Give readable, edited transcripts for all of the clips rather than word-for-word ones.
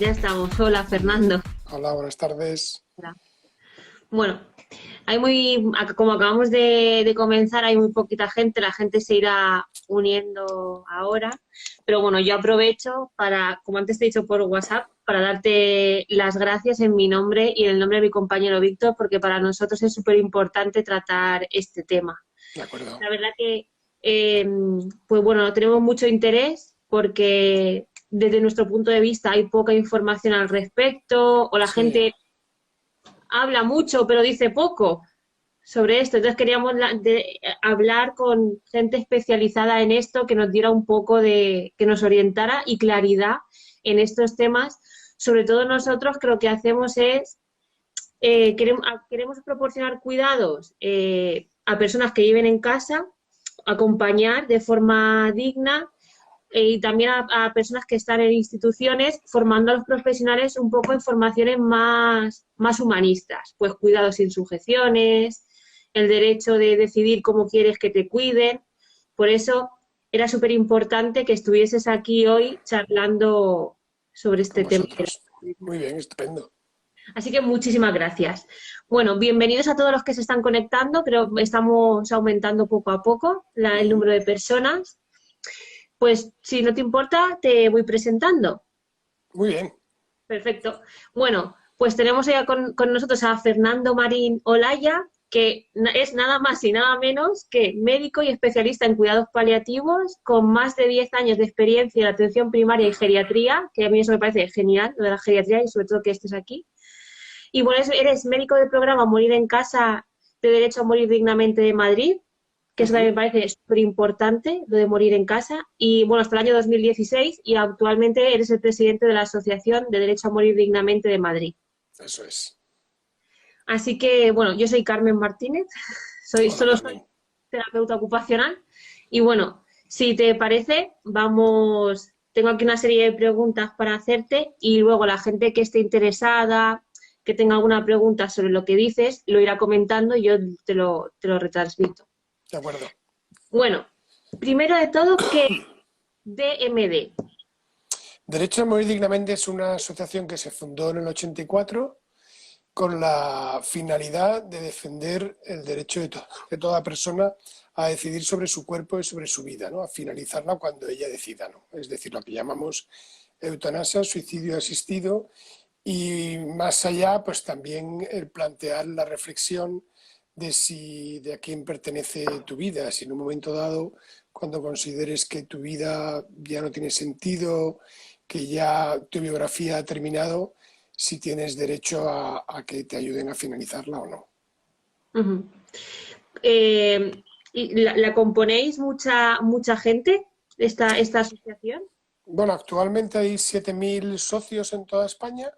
Ya estamos. Hola, Fernando. Hola, buenas tardes. Hola. Bueno, como acabamos de comenzar, hay muy poquita gente, la gente se irá uniendo ahora, pero bueno, yo aprovecho para, como antes te he dicho por WhatsApp, para darte las gracias en mi nombre y en el nombre de mi compañero Víctor, porque para nosotros es súper importante tratar este tema. De acuerdo. La verdad que, eh, pues bueno, tenemos mucho interés porque desde nuestro punto de vista hay poca información al respecto o la Sí, gente habla mucho pero dice poco sobre esto. Entonces queríamos hablar con gente especializada en esto que nos diera un poco que nos orientara y claridad en estos temas. Sobre todo nosotros que lo que hacemos es, queremos proporcionar cuidados a personas que viven en casa, acompañar de forma digna y también a personas que están en instituciones, formando a los profesionales un poco en formaciones más humanistas, pues cuidados sin sujeciones, el derecho de decidir cómo quieres que te cuiden. Por eso era súper importante que estuvieses aquí hoy charlando sobre con este tema. vosotros. Muy bien, estupendo. Así que muchísimas gracias. Bueno, bienvenidos a todos los que se están conectando. Creo que estamos aumentando poco a poco el Ujú. número de personas. Pues si no te importa, te voy presentando. Muy bien. Perfecto. Bueno, pues tenemos ya con nosotros a Fernando Marín Olaya, que es nada más y nada menos que médico y especialista en cuidados paliativos, con más de 10 años de experiencia en atención primaria y geriatría, que a mí eso me parece genial, lo de la geriatría y sobre todo que estés aquí. Y bueno, eres médico del programa Morir en Casa de Derecho a Morir Dignamente de Madrid, que eso también Ujú. me parece súper importante, lo de morir en casa. Y bueno, hasta el año 2016 y actualmente eres el presidente de la Asociación de Derecho a Morir Dignamente de Madrid. Eso es. Así que bueno, yo soy Carmen Martínez, Hola, solo soy Carmen. terapeuta ocupacional. Y bueno, si te parece, tengo aquí una serie de preguntas para hacerte y luego la gente que esté interesada, que tenga alguna pregunta sobre lo que dices, lo irá comentando y yo te lo retransmito. De acuerdo. Bueno, primero de todo, ¿qué es DMD? Derecho a morir dignamente es una asociación que se fundó en el 84 con la finalidad de defender el derecho de toda persona a decidir sobre su cuerpo y sobre su vida, ¿no? A finalizarla cuando ella decida, ¿no? Es decir, lo que llamamos eutanasia, suicidio asistido. Y más allá, pues también el plantear la reflexión de a quién pertenece tu vida. Si en un momento dado, cuando consideres que tu vida ya no tiene sentido, que ya tu biografía ha terminado, si tienes derecho a que te ayuden a finalizarla o no. Ujú. ¿Y la componéis mucha gente, esta asociación? Bueno, actualmente hay 7.000 socios en toda España.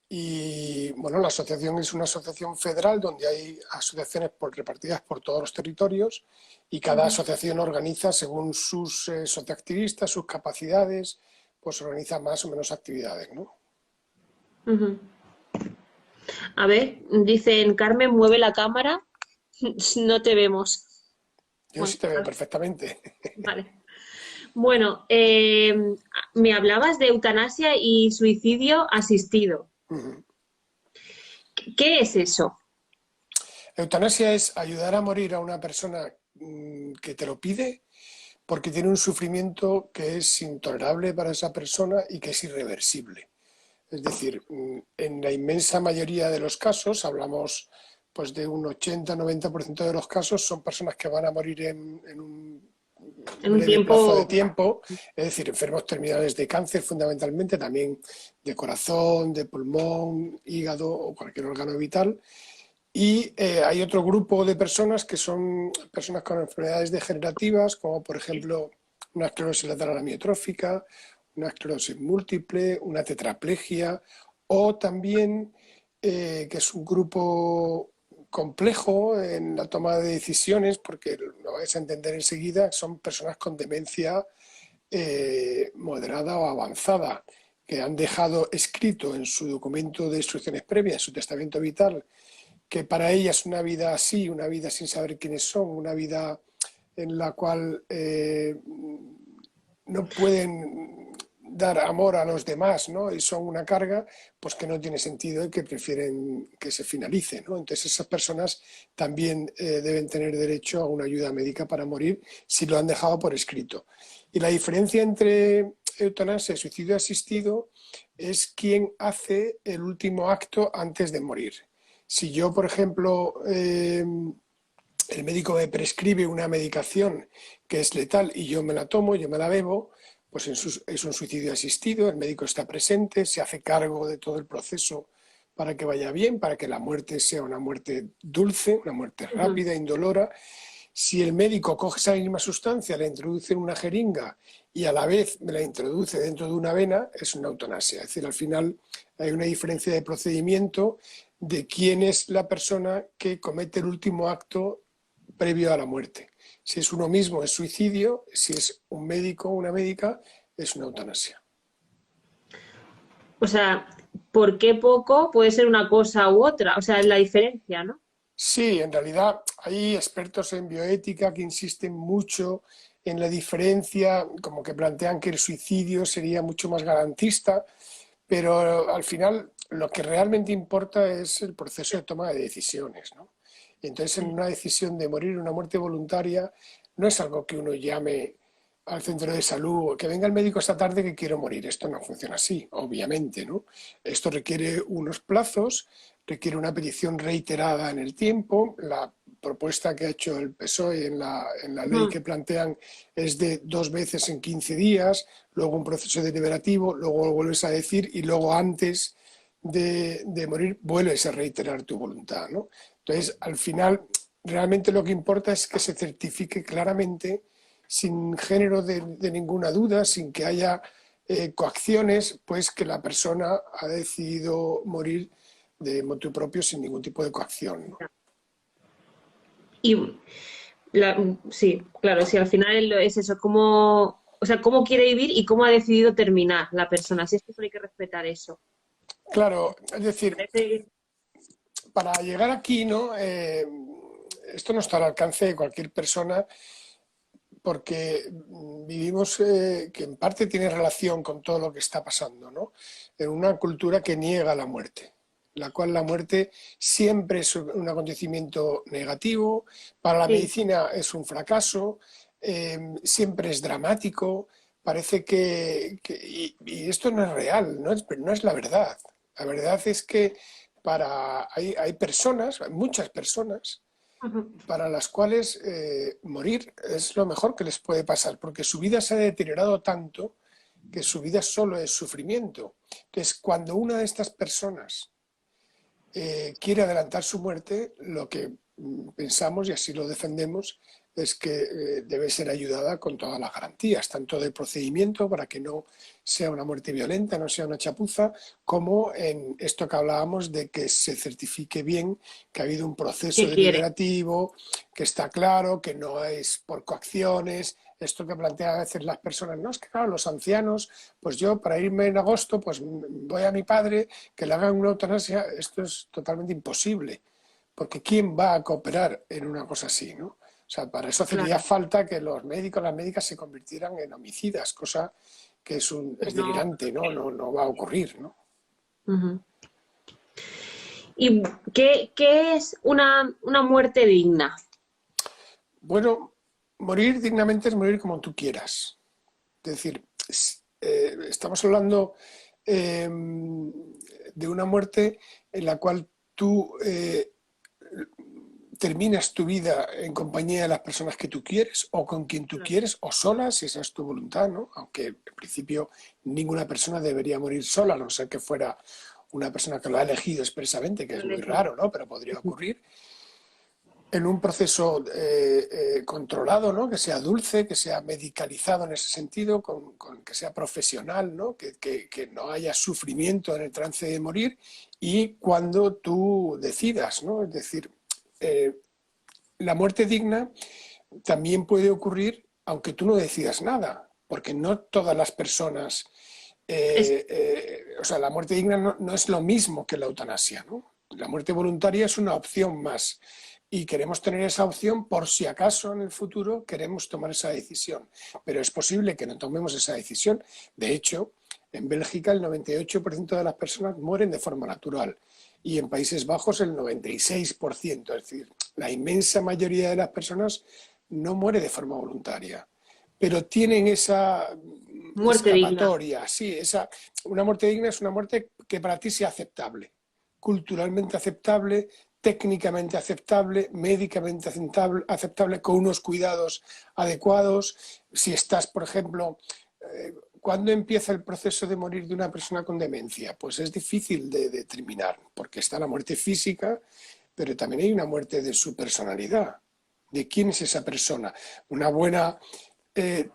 Y bueno, la asociación es una asociación federal donde hay asociaciones repartidas por todos los territorios y cada Ujú, asociación organiza según sus socioactivistas, sus capacidades, pues organiza más o menos actividades, ¿no? ujú. A ver, dicen Carmen, mueve la cámara, no te vemos. Yo Bueno, sí te veo perfectamente. vale. Bueno, me hablabas de eutanasia y suicidio asistido. ¿Qué es eso? Eutanasia es ayudar a morir a una persona que te lo pide porque tiene un sufrimiento que es intolerable para esa persona y que es irreversible. Es decir, en la inmensa mayoría de los casos, hablamos pues de un 80-90% de los casos, son personas que van a morir en un En un breve plazo de tiempo. tiempo, es decir, enfermos terminales de cáncer fundamentalmente, también de corazón, de pulmón, hígado o cualquier órgano vital. Y hay otro grupo de personas que son personas con enfermedades degenerativas, como por ejemplo una esclerosis lateral amiotrófica, una esclerosis múltiple, una tetraplegia, o también, que es un grupo complejo en la toma de decisiones, porque lo vais a entender enseguida, son personas con demencia moderada o avanzada, que han dejado escrito en su documento de instrucciones previas, en su testamento vital, que para ellas una vida así, una vida sin saber quiénes son, una vida en la cual no pueden dar amor a los demás, ¿no? Y son una carga, pues que no tiene sentido y que prefieren que se finalice, ¿no? Entonces esas personas también deben tener derecho a una ayuda médica para morir si lo han dejado por escrito. Y la diferencia entre eutanasia y suicidio asistido es quién hace el último acto antes de morir. Si yo, por ejemplo, el médico me prescribe una medicación que es letal y yo me la tomo, yo me la bebo, pues es un suicidio asistido, el médico está presente, se hace cargo de todo el proceso para que vaya bien, para que la muerte sea una muerte dulce, una muerte rápida, indolora. Si el médico coge esa misma sustancia, la introduce en una jeringa y a la vez me la introduce dentro de una vena, es una eutanasia. Es decir, al final hay una diferencia de procedimiento de quién es la persona que comete el último acto previo a la muerte. Si es uno mismo es suicidio, si es un médico o una médica es una eutanasia. O sea, ¿por qué poco puede ser una cosa u otra? O sea, es la diferencia, ¿no? Sí, en realidad hay expertos en bioética que insisten mucho en la diferencia, como que plantean que el suicidio sería mucho más garantista, pero al final lo que realmente importa es el proceso de toma de decisiones, ¿no? Y entonces en una decisión de morir, una muerte voluntaria, no es algo que uno llame al centro de salud, que venga el médico esta tarde que quiero morir. Esto no funciona así, obviamente, ¿no? Esto requiere unos plazos, requiere una petición reiterada en el tiempo. La propuesta que ha hecho el PSOE en la ley que plantean es de 2 veces en 15 días, luego un proceso deliberativo, luego lo vuelves a decir y luego antes de morir vuelves a reiterar tu voluntad, ¿no? Entonces, al final, realmente lo que importa es que se certifique claramente, sin género de ninguna duda, sin que haya coacciones, pues que la persona ha decidido morir de motu propio sin ningún tipo de coacción, ¿no? Y sí, claro, sí, al final es eso, cómo, o sea, cómo quiere vivir y cómo ha decidido terminar la persona. Si es que solo hay que respetar eso. Claro, es decir, Parece- para llegar aquí, ¿no? Esto no está al alcance de cualquier persona porque vivimos, que en parte tiene relación con todo lo que está pasando, ¿no? En una cultura que niega la muerte, la cual la muerte siempre es un acontecimiento negativo, para la Sí, medicina es un fracaso, siempre es dramático, parece y esto no es real, no es la verdad. La verdad es que hay personas, hay muchas personas, ujú, para las cuales morir es lo mejor que les puede pasar, porque su vida se ha deteriorado tanto que su vida solo es sufrimiento. Entonces, cuando una de estas personas quiere adelantar su muerte, lo que pensamos, y así lo defendemos, es que debe ser ayudada con todas las garantías, tanto del procedimiento para que no sea una muerte violenta, no sea una chapuza, como en esto que hablábamos de que se certifique bien que ha habido un proceso ¿qué quiere? deliberativo, que está claro, que no es por coacciones. Esto que plantean a veces las personas, no, es que claro, los ancianos, pues yo para irme en agosto, pues voy a mi padre, que le hagan una eutanasia. Esto es totalmente imposible, porque ¿quién va a cooperar en una cosa así, no? O sea, para eso hacería Claro, falta que los médicos, las médicas se convirtieran en homicidas, cosa que que es no. delirante, ¿no? No va a ocurrir, ¿no? Ujú. ¿Y qué es una muerte digna? Bueno, morir dignamente es morir como tú quieras. Es decir, estamos hablando de una muerte en la cual tú terminas tu vida en compañía de las personas que tú quieres o con quien tú quieres o sola, si esa es tu voluntad, ¿no? Aunque en principio ninguna persona debería morir sola, a no ser que fuera una persona que lo ha elegido expresamente, que es muy raro, ¿no? Pero podría ocurrir en un proceso controlado, ¿no? Que sea dulce, que sea medicalizado en ese sentido, que sea profesional, ¿no? Que no haya sufrimiento en el trance de morir y cuando tú decidas, ¿no? Es decir, eh, la muerte digna también puede ocurrir aunque tú no decidas nada, porque no todas las personas, Es, o sea, la muerte digna no es lo mismo que la eutanasia, ¿no? La muerte voluntaria es una opción más y queremos tener esa opción por si acaso en el futuro queremos tomar esa decisión. Pero es posible que no tomemos esa decisión. De hecho, en Bélgica el 98% de las personas mueren de forma natural y en Países Bajos el 96%. Es decir, la inmensa mayoría de las personas no muere de forma voluntaria, pero tienen esa Muerte digna. escapatoria. Sí, una muerte digna es una muerte que para ti sea aceptable, culturalmente aceptable, técnicamente aceptable, médicamente aceptable, con unos cuidados adecuados. Si estás, por ejemplo, ¿cuándo empieza el proceso de morir de una persona con demencia? Pues es difícil de determinar, porque está la muerte física, pero también hay una muerte de su personalidad. ¿De quién es esa persona? Una buena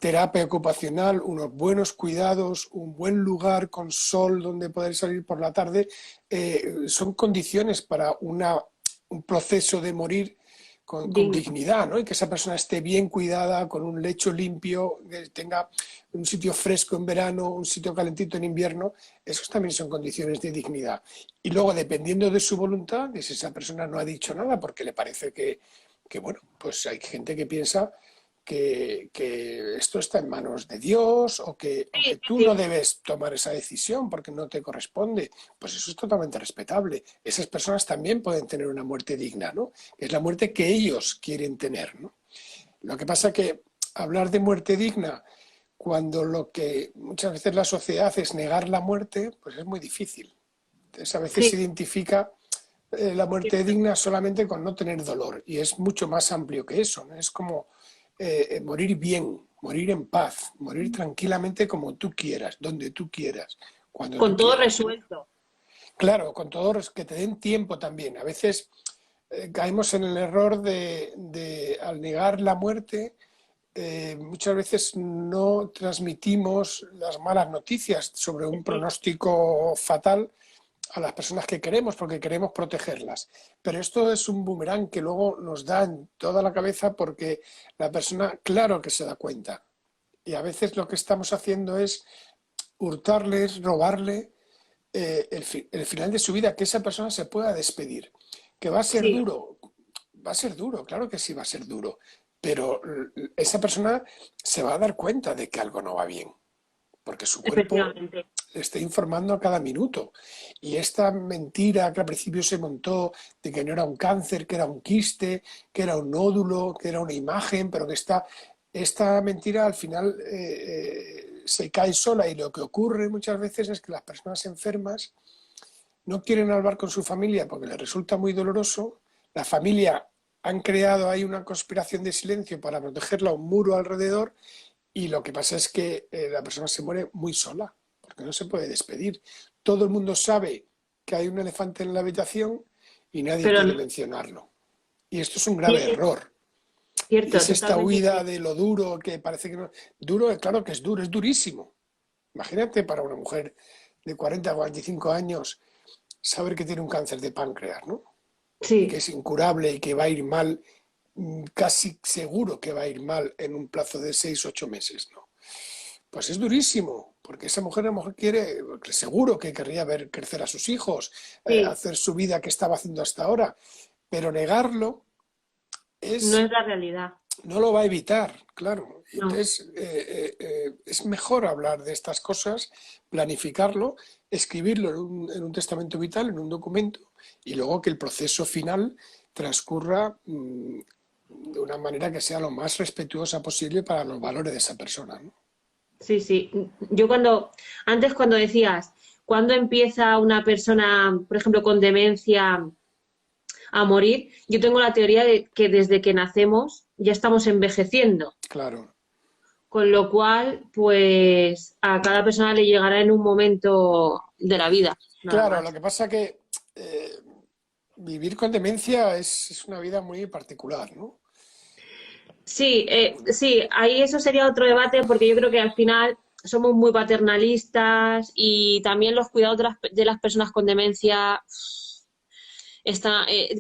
terapia ocupacional, unos buenos cuidados, un buen lugar con sol donde poder salir por la tarde, son condiciones para un proceso de morir con Digna. dignidad, ¿no? Y que esa persona esté bien cuidada, con un lecho limpio, que tenga un sitio fresco en verano, un sitio calentito en invierno. Esos también son condiciones de dignidad. Y luego, dependiendo de su voluntad, si esa persona no ha dicho nada porque le parece bueno, pues hay gente que piensa que esto está en manos de Dios o Sí, que tú sí, no sí. debes tomar esa decisión porque no te corresponde, pues eso es totalmente respetable. Esas personas también pueden tener una muerte digna, ¿no? Es la muerte que ellos quieren tener, ¿no? Lo que pasa que hablar de muerte digna cuando lo que muchas veces la sociedad es negar la muerte, pues es muy difícil. Entonces a veces Sí, se identifica la muerte cierto. digna solamente con no tener dolor y es mucho más amplio que eso, ¿no? Es como morir bien, morir en paz, morir tranquilamente como tú quieras, donde tú quieras, cuando Con tú todo quieras, ¿no? resuelto. Claro, con todo que te den tiempo también. A veces caemos en el error al negar la muerte, muchas veces no transmitimos las malas noticias sobre un Sí, pronóstico fatal a las personas que queremos porque queremos protegerlas. Pero esto es un boomerang que luego nos da en toda la cabeza porque la persona, claro que se da cuenta. Y a veces lo que estamos haciendo es hurtarles, robarle el final de su vida, que esa persona se pueda despedir. Que va a ser sí, duro, va a ser duro, claro que sí va a ser duro, pero esa persona se va a dar cuenta de que algo no va bien, porque su cuerpo efectivamente. le está informando a cada minuto. Y esta mentira que al principio se montó de que no era un cáncer, que era un quiste, que era un nódulo, que era una imagen, pero que esta mentira al final se cae sola y lo que ocurre muchas veces es que las personas enfermas no quieren hablar con su familia porque les resulta muy doloroso. La familia han creado ahí una conspiración de silencio para protegerla, un muro alrededor, y lo que pasa es que la persona se muere muy sola, porque no se puede despedir. Todo el mundo sabe que hay un elefante en la habitación y nadie Pero quiere no, mencionarlo. Y esto es un grave sí, error. Y cierto, es esta totalmente huida cierto. de lo duro que parece que no. Duro, claro que es duro, es durísimo. Imagínate para una mujer de 40 o 45 años saber que tiene un cáncer de páncreas, ¿no? Y que Sí, es incurable y que va a ir mal, casi seguro que va a ir mal en un plazo de 6 u 8 meses, ¿no? Pues es durísimo, porque esa mujer a lo mejor quiere, seguro que querría ver crecer a sus hijos, sí, hacer su vida que estaba haciendo hasta ahora, pero negarlo no es es, la realidad. no lo va a evitar, claro. Y No. entonces es mejor hablar de estas cosas, planificarlo, escribirlo en un testamento vital, en un documento, y luego que el proceso final transcurra de una manera que sea lo más respetuosa posible para los valores de esa persona, ¿no? Sí, sí. Yo cuando decías, ¿cuándo empieza una persona, por ejemplo, con demencia a morir? Yo tengo la teoría de que desde que nacemos ya estamos envejeciendo, Claro. con lo cual, pues a cada persona le llegará en un momento de la vida, nada Claro, lo más. que pasa que eh, vivir con demencia es una vida muy particular, ¿no? Sí, sí, ahí eso sería otro debate porque yo creo que al final somos muy paternalistas y también los cuidados de las personas con demencia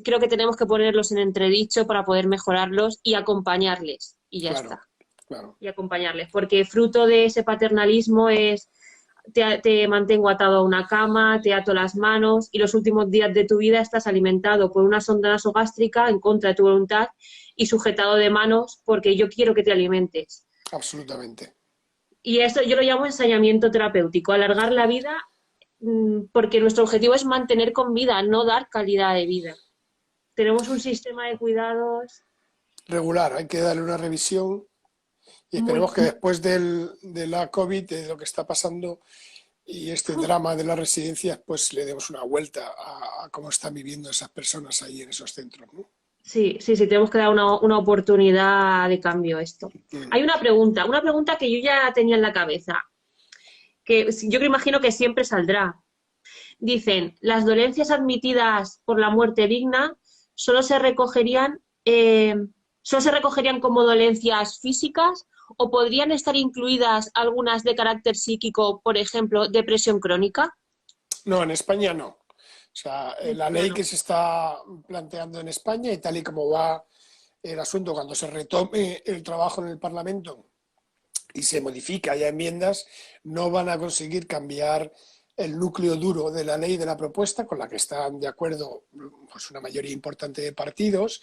creo que tenemos que ponerlos en entredicho para poder mejorarlos y acompañarles y ya Claro, está, claro. y acompañarles, porque fruto de ese paternalismo es te mantengo atado a una cama, te ato las manos y los últimos días de tu vida estás alimentado por una sonda nasogástrica en contra de tu voluntad y sujetado de manos porque yo quiero que te alimentes. Absolutamente. Y esto yo lo llamo ensañamiento terapéutico, alargar la vida porque nuestro objetivo es mantener con vida, no dar calidad de vida. Tenemos un sistema de cuidados Regular, hay que darle una revisión y esperemos muy... que después de la COVID, de lo que está pasando y este drama de las residencias, pues le demos una vuelta a cómo están viviendo esas personas ahí en esos centros, ¿no? Sí, sí, sí, tenemos que dar una oportunidad de cambio a esto. Mm. Hay una pregunta que yo ya tenía en la cabeza, que yo que imagino que siempre saldrá. Dicen, las dolencias admitidas por la muerte digna solo se recogerían, solo se recogerían como dolencias físicas o podrían estar incluidas algunas de carácter psíquico, por ejemplo, depresión crónica. No, en España no. O sea, la ley Bueno, que se está planteando en España y tal y como va el asunto cuando se retome el trabajo en el Parlamento y se modifica, haya enmiendas, no van a conseguir cambiar el núcleo duro de la ley de la propuesta, con la que están de acuerdo pues, una mayoría importante de partidos,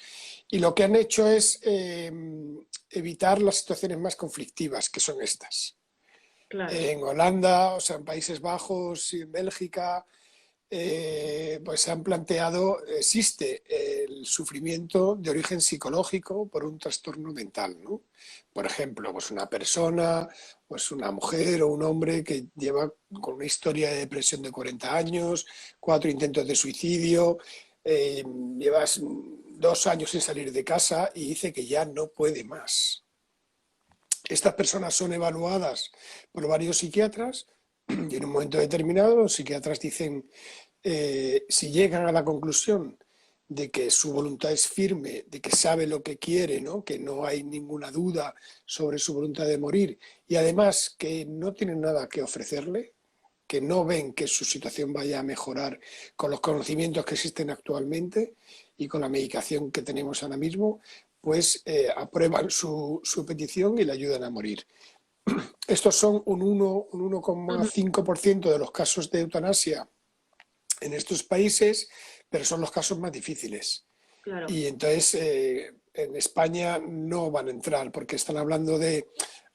y lo que han hecho es evitar las situaciones más conflictivas, que son estas. claro, En Holanda, o sea, en Países Bajos y en Bélgica, pues se han planteado, existe el sufrimiento de origen psicológico por un trastorno mental, ¿no? Por ejemplo, pues una persona, pues una mujer o un hombre que lleva con una historia de depresión de 40 años, 4 intentos de suicidio, llevas 2 años sin salir de casa y dice que ya no puede más. Estas personas son evaluadas por varios psiquiatras y en un momento determinado los psiquiatras dicen, si llegan a la conclusión de que su voluntad es firme, de que sabe lo que quiere, ¿no? Que no hay ninguna duda sobre su voluntad de morir y además que no tienen nada que ofrecerle, que no ven que su situación vaya a mejorar con los conocimientos que existen actualmente y con la medicación que tenemos ahora mismo, pues aprueban su petición y le ayudan a morir. Estos son un 1,5% de los casos de eutanasia en estos países, pero son los casos más difíciles. claro. Y entonces en España no van a entrar porque están hablando de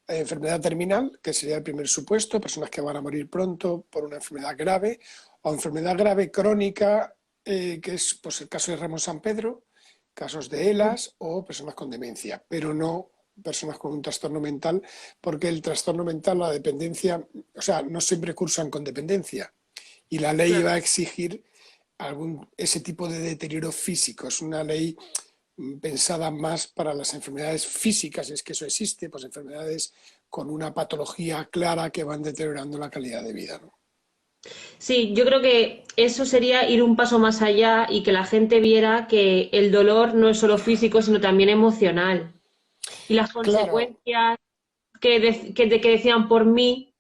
enfermedad terminal, que sería el primer supuesto, personas que van a morir pronto por una enfermedad grave, o enfermedad grave crónica, que es pues, el caso de Ramón San Pedro, casos de ELAS o personas con demencia, pero no personas con un trastorno mental, porque el trastorno mental, la dependencia, o sea, no siempre cursan con dependencia. Y la ley Claro. va a exigir ese tipo de deterioro físico. Es una ley pensada más para las enfermedades físicas, es que eso existe, pues enfermedades con una patología clara que van deteriorando la calidad de vida, ¿no? Sí, yo creo que eso sería ir un paso más allá y que la gente viera que el dolor no es solo físico, sino también emocional. Y las Claro, consecuencias que decían por mí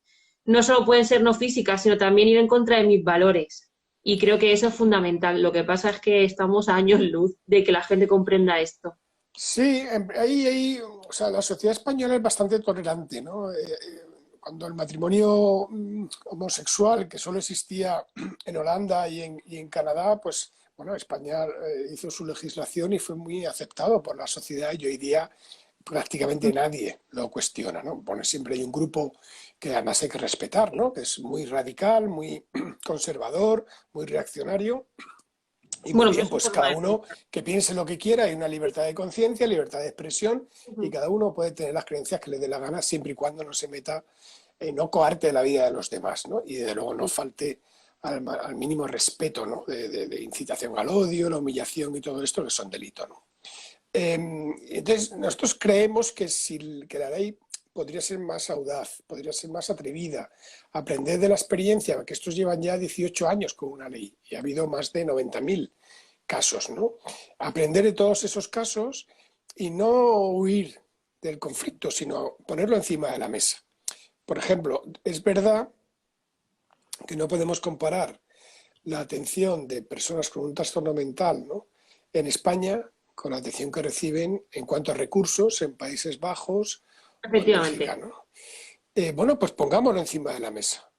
no solo pueden ser no físicas, sino también ir en contra de mis valores. Y creo que eso es fundamental. Lo que pasa es que estamos a años luz de que la gente comprenda esto. sí, o sea, la sociedad española es bastante tolerante, ¿no? Cuando el matrimonio homosexual, que solo existía en Holanda y en Canadá, pues bueno, España hizo su legislación y fue muy aceptado por la sociedad y hoy día prácticamente nadie lo cuestiona, ¿no? Bueno, siempre hay un grupo que además hay que respetar, ¿no? Que es muy radical, muy conservador, muy reaccionario. Y muy Bueno, pero bien, es su pues forma cada de uno pensar. que piense lo que quiera, hay una libertad de conciencia, libertad de expresión y Ujú. cada uno puede tener las creencias que le dé la gana siempre y cuando no se meta, no coarte la vida de los demás, ¿no? Y desde luego no falte al mínimo respeto, ¿no? De incitación al odio, la humillación y todo esto que son delitos, ¿no? Entonces, nosotros creemos que la ley podría ser más audaz, podría ser más atrevida, aprender de la experiencia, que estos llevan ya 18 años con una ley y ha habido más de 90.000 casos, ¿no? Aprender de todos esos casos y no huir del conflicto, sino ponerlo encima de la mesa. Por ejemplo, es verdad que no podemos comparar la atención de personas con un trastorno mental, ¿no? En España con la atención que reciben en cuanto a recursos en Países Bajos o en Efectivamente. Bélgica, ¿no? Bueno, pues pongámoslo encima de la mesa.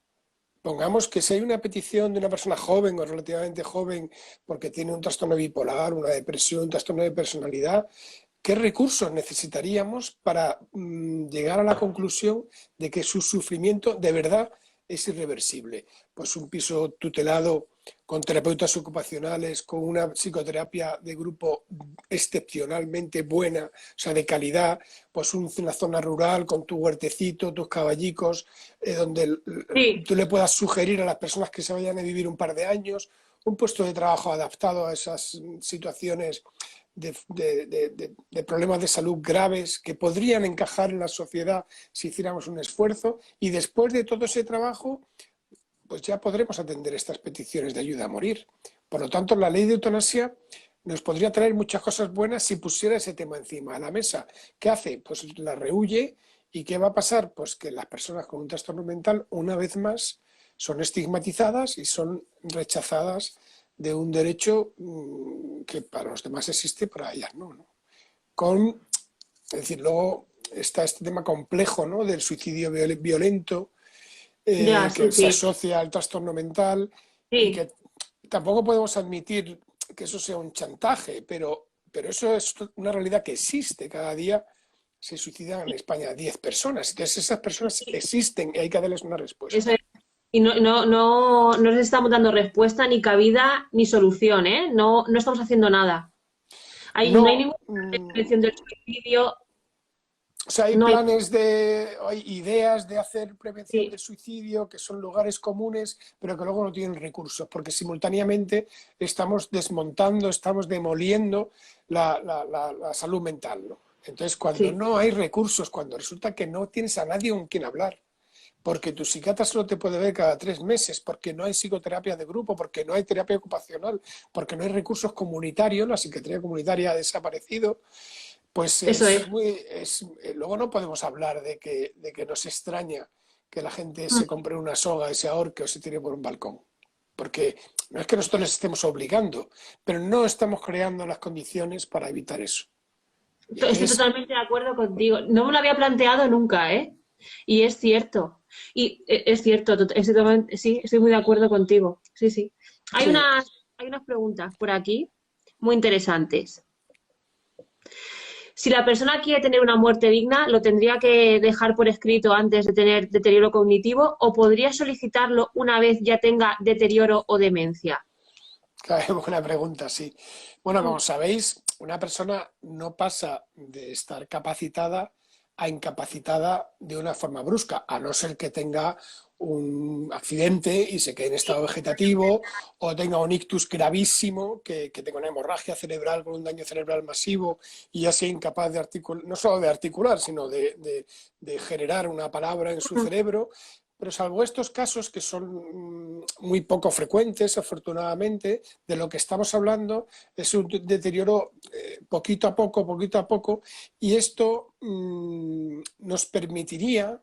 pongamos que si hay una petición de una persona joven o relativamente joven porque tiene un trastorno bipolar, una depresión, un trastorno de personalidad, ¿qué recursos necesitaríamos para llegar a la conclusión de que su sufrimiento de verdad es irreversible? Pues un piso tutelado con terapeutas ocupacionales, con una psicoterapia de grupo excepcionalmente buena, o sea, de calidad, pues una zona rural con tu huertecito, tus caballicos, donde Sí, tú le puedas sugerir a las personas que se vayan a vivir un par de años, un puesto de trabajo adaptado a esas situaciones de problemas de salud graves que podrían encajar en la sociedad si hiciéramos un esfuerzo, y después de todo ese trabajo pues ya podremos atender estas peticiones de ayuda a morir. Por lo tanto, la ley de eutanasia nos podría traer muchas cosas buenas si pusiera ese tema encima de la mesa. ¿Qué hace? Pues la rehúye. ¿Y qué va a pasar? Pues que las personas con un trastorno mental, una vez más, son estigmatizadas y son rechazadas de un derecho que para los demás existe, para ellas no. Es decir, luego está este tema complejo, ¿no?, del suicidio violento, ya, sí, que se sí, asocia al trastorno mental, y sí. que tampoco podemos admitir que eso sea un chantaje, pero eso es una realidad que existe. Cada día se suicidan en España 10 personas. Entonces esas personas Sí, existen y hay que darles una eso respuesta. es. Y no les estamos dando respuesta, ni cabida, ni solución, ¿eh? No estamos haciendo nada. No hay No, ninguna prevención del suicidio, o sea, no hay. hay ideas de hacer prevención Sí, del suicidio, que son lugares comunes, pero que luego no tienen recursos, porque simultáneamente estamos desmontando, estamos demoliendo la salud mental, ¿no? Entonces, cuando sí, no hay recursos, cuando resulta que no tienes a nadie con quien hablar, porque tu psiquiatra solo te puede ver cada 3 meses, porque no hay psicoterapia de grupo, porque no hay terapia ocupacional, porque no hay recursos comunitarios, la psiquiatría comunitaria ha desaparecido, pues eso es. luego no podemos hablar de que nos extraña que la gente Mm. se compre una soga y se ahorque o se tire por un balcón. Porque no es que nosotros les estemos obligando, pero no estamos creando las condiciones para evitar eso. Y Estoy entonces, totalmente de acuerdo contigo. No me lo había planteado nunca, ¿eh? Y es cierto. Y es cierto, sí, estoy muy de acuerdo contigo. Sí, sí. Hay sí, unas, hay unas preguntas por aquí muy interesantes. Si la persona quiere tener una muerte digna, ¿lo tendría que dejar por escrito antes de tener deterioro cognitivo o podría solicitarlo una vez ya tenga deterioro o demencia? claro, buena pregunta, sí. Bueno, Mm. como sabéis, una persona no pasa de estar capacitada a incapacitada de una forma brusca, a no ser que tenga un accidente y se quede en estado vegetativo, o tenga un ictus gravísimo, que tenga una hemorragia cerebral con un daño cerebral masivo y ya sea incapaz de articular, no solo de articular, sino de generar una palabra en su cerebro. Pero salvo estos casos, que son muy poco frecuentes, afortunadamente, de lo que estamos hablando es un deterioro poquito a poco, y esto nos permitiría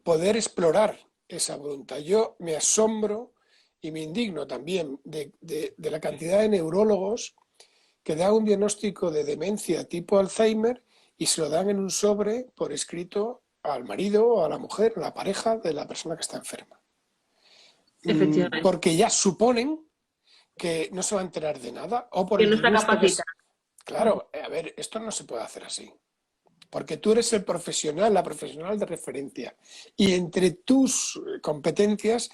poder explorar esa voluntad. Yo me asombro y me indigno también de la cantidad de neurólogos que dan un diagnóstico de demencia tipo Alzheimer y se lo dan en un sobre por escrito al marido o a la mujer, a la pareja de la persona que está enferma. Efectivamente. Porque ya suponen que no se va a enterar de nada, o por Que el no está lingüista que capacitada. es. Claro, a ver, esto no se puede hacer así, porque tú eres el profesional, la profesional de referencia, y entre tus competencias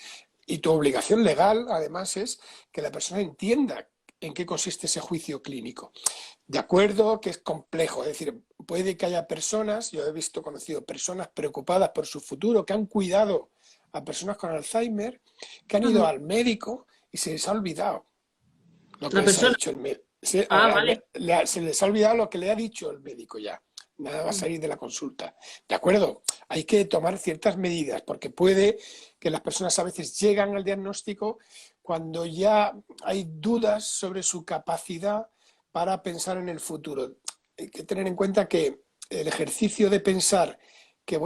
y tu obligación legal, además, es que la persona entienda en qué consiste ese juicio clínico. De acuerdo que es complejo, es decir, puede que haya personas, yo he visto, conocido personas preocupadas por su futuro, que han cuidado a personas con Alzheimer, que han ido Ujú. al médico y se les ha olvidado lo que La les ha persona. dicho el médico. Se, Ah, vale. se les ha olvidado lo que le ha dicho el médico ya. Nada va a salir de la consulta. De acuerdo, hay que tomar ciertas medidas, porque puede que las personas a veces llegan al diagnóstico cuando ya hay dudas sobre su capacidad para pensar en el futuro. Hay que tener en cuenta que el ejercicio de pensar que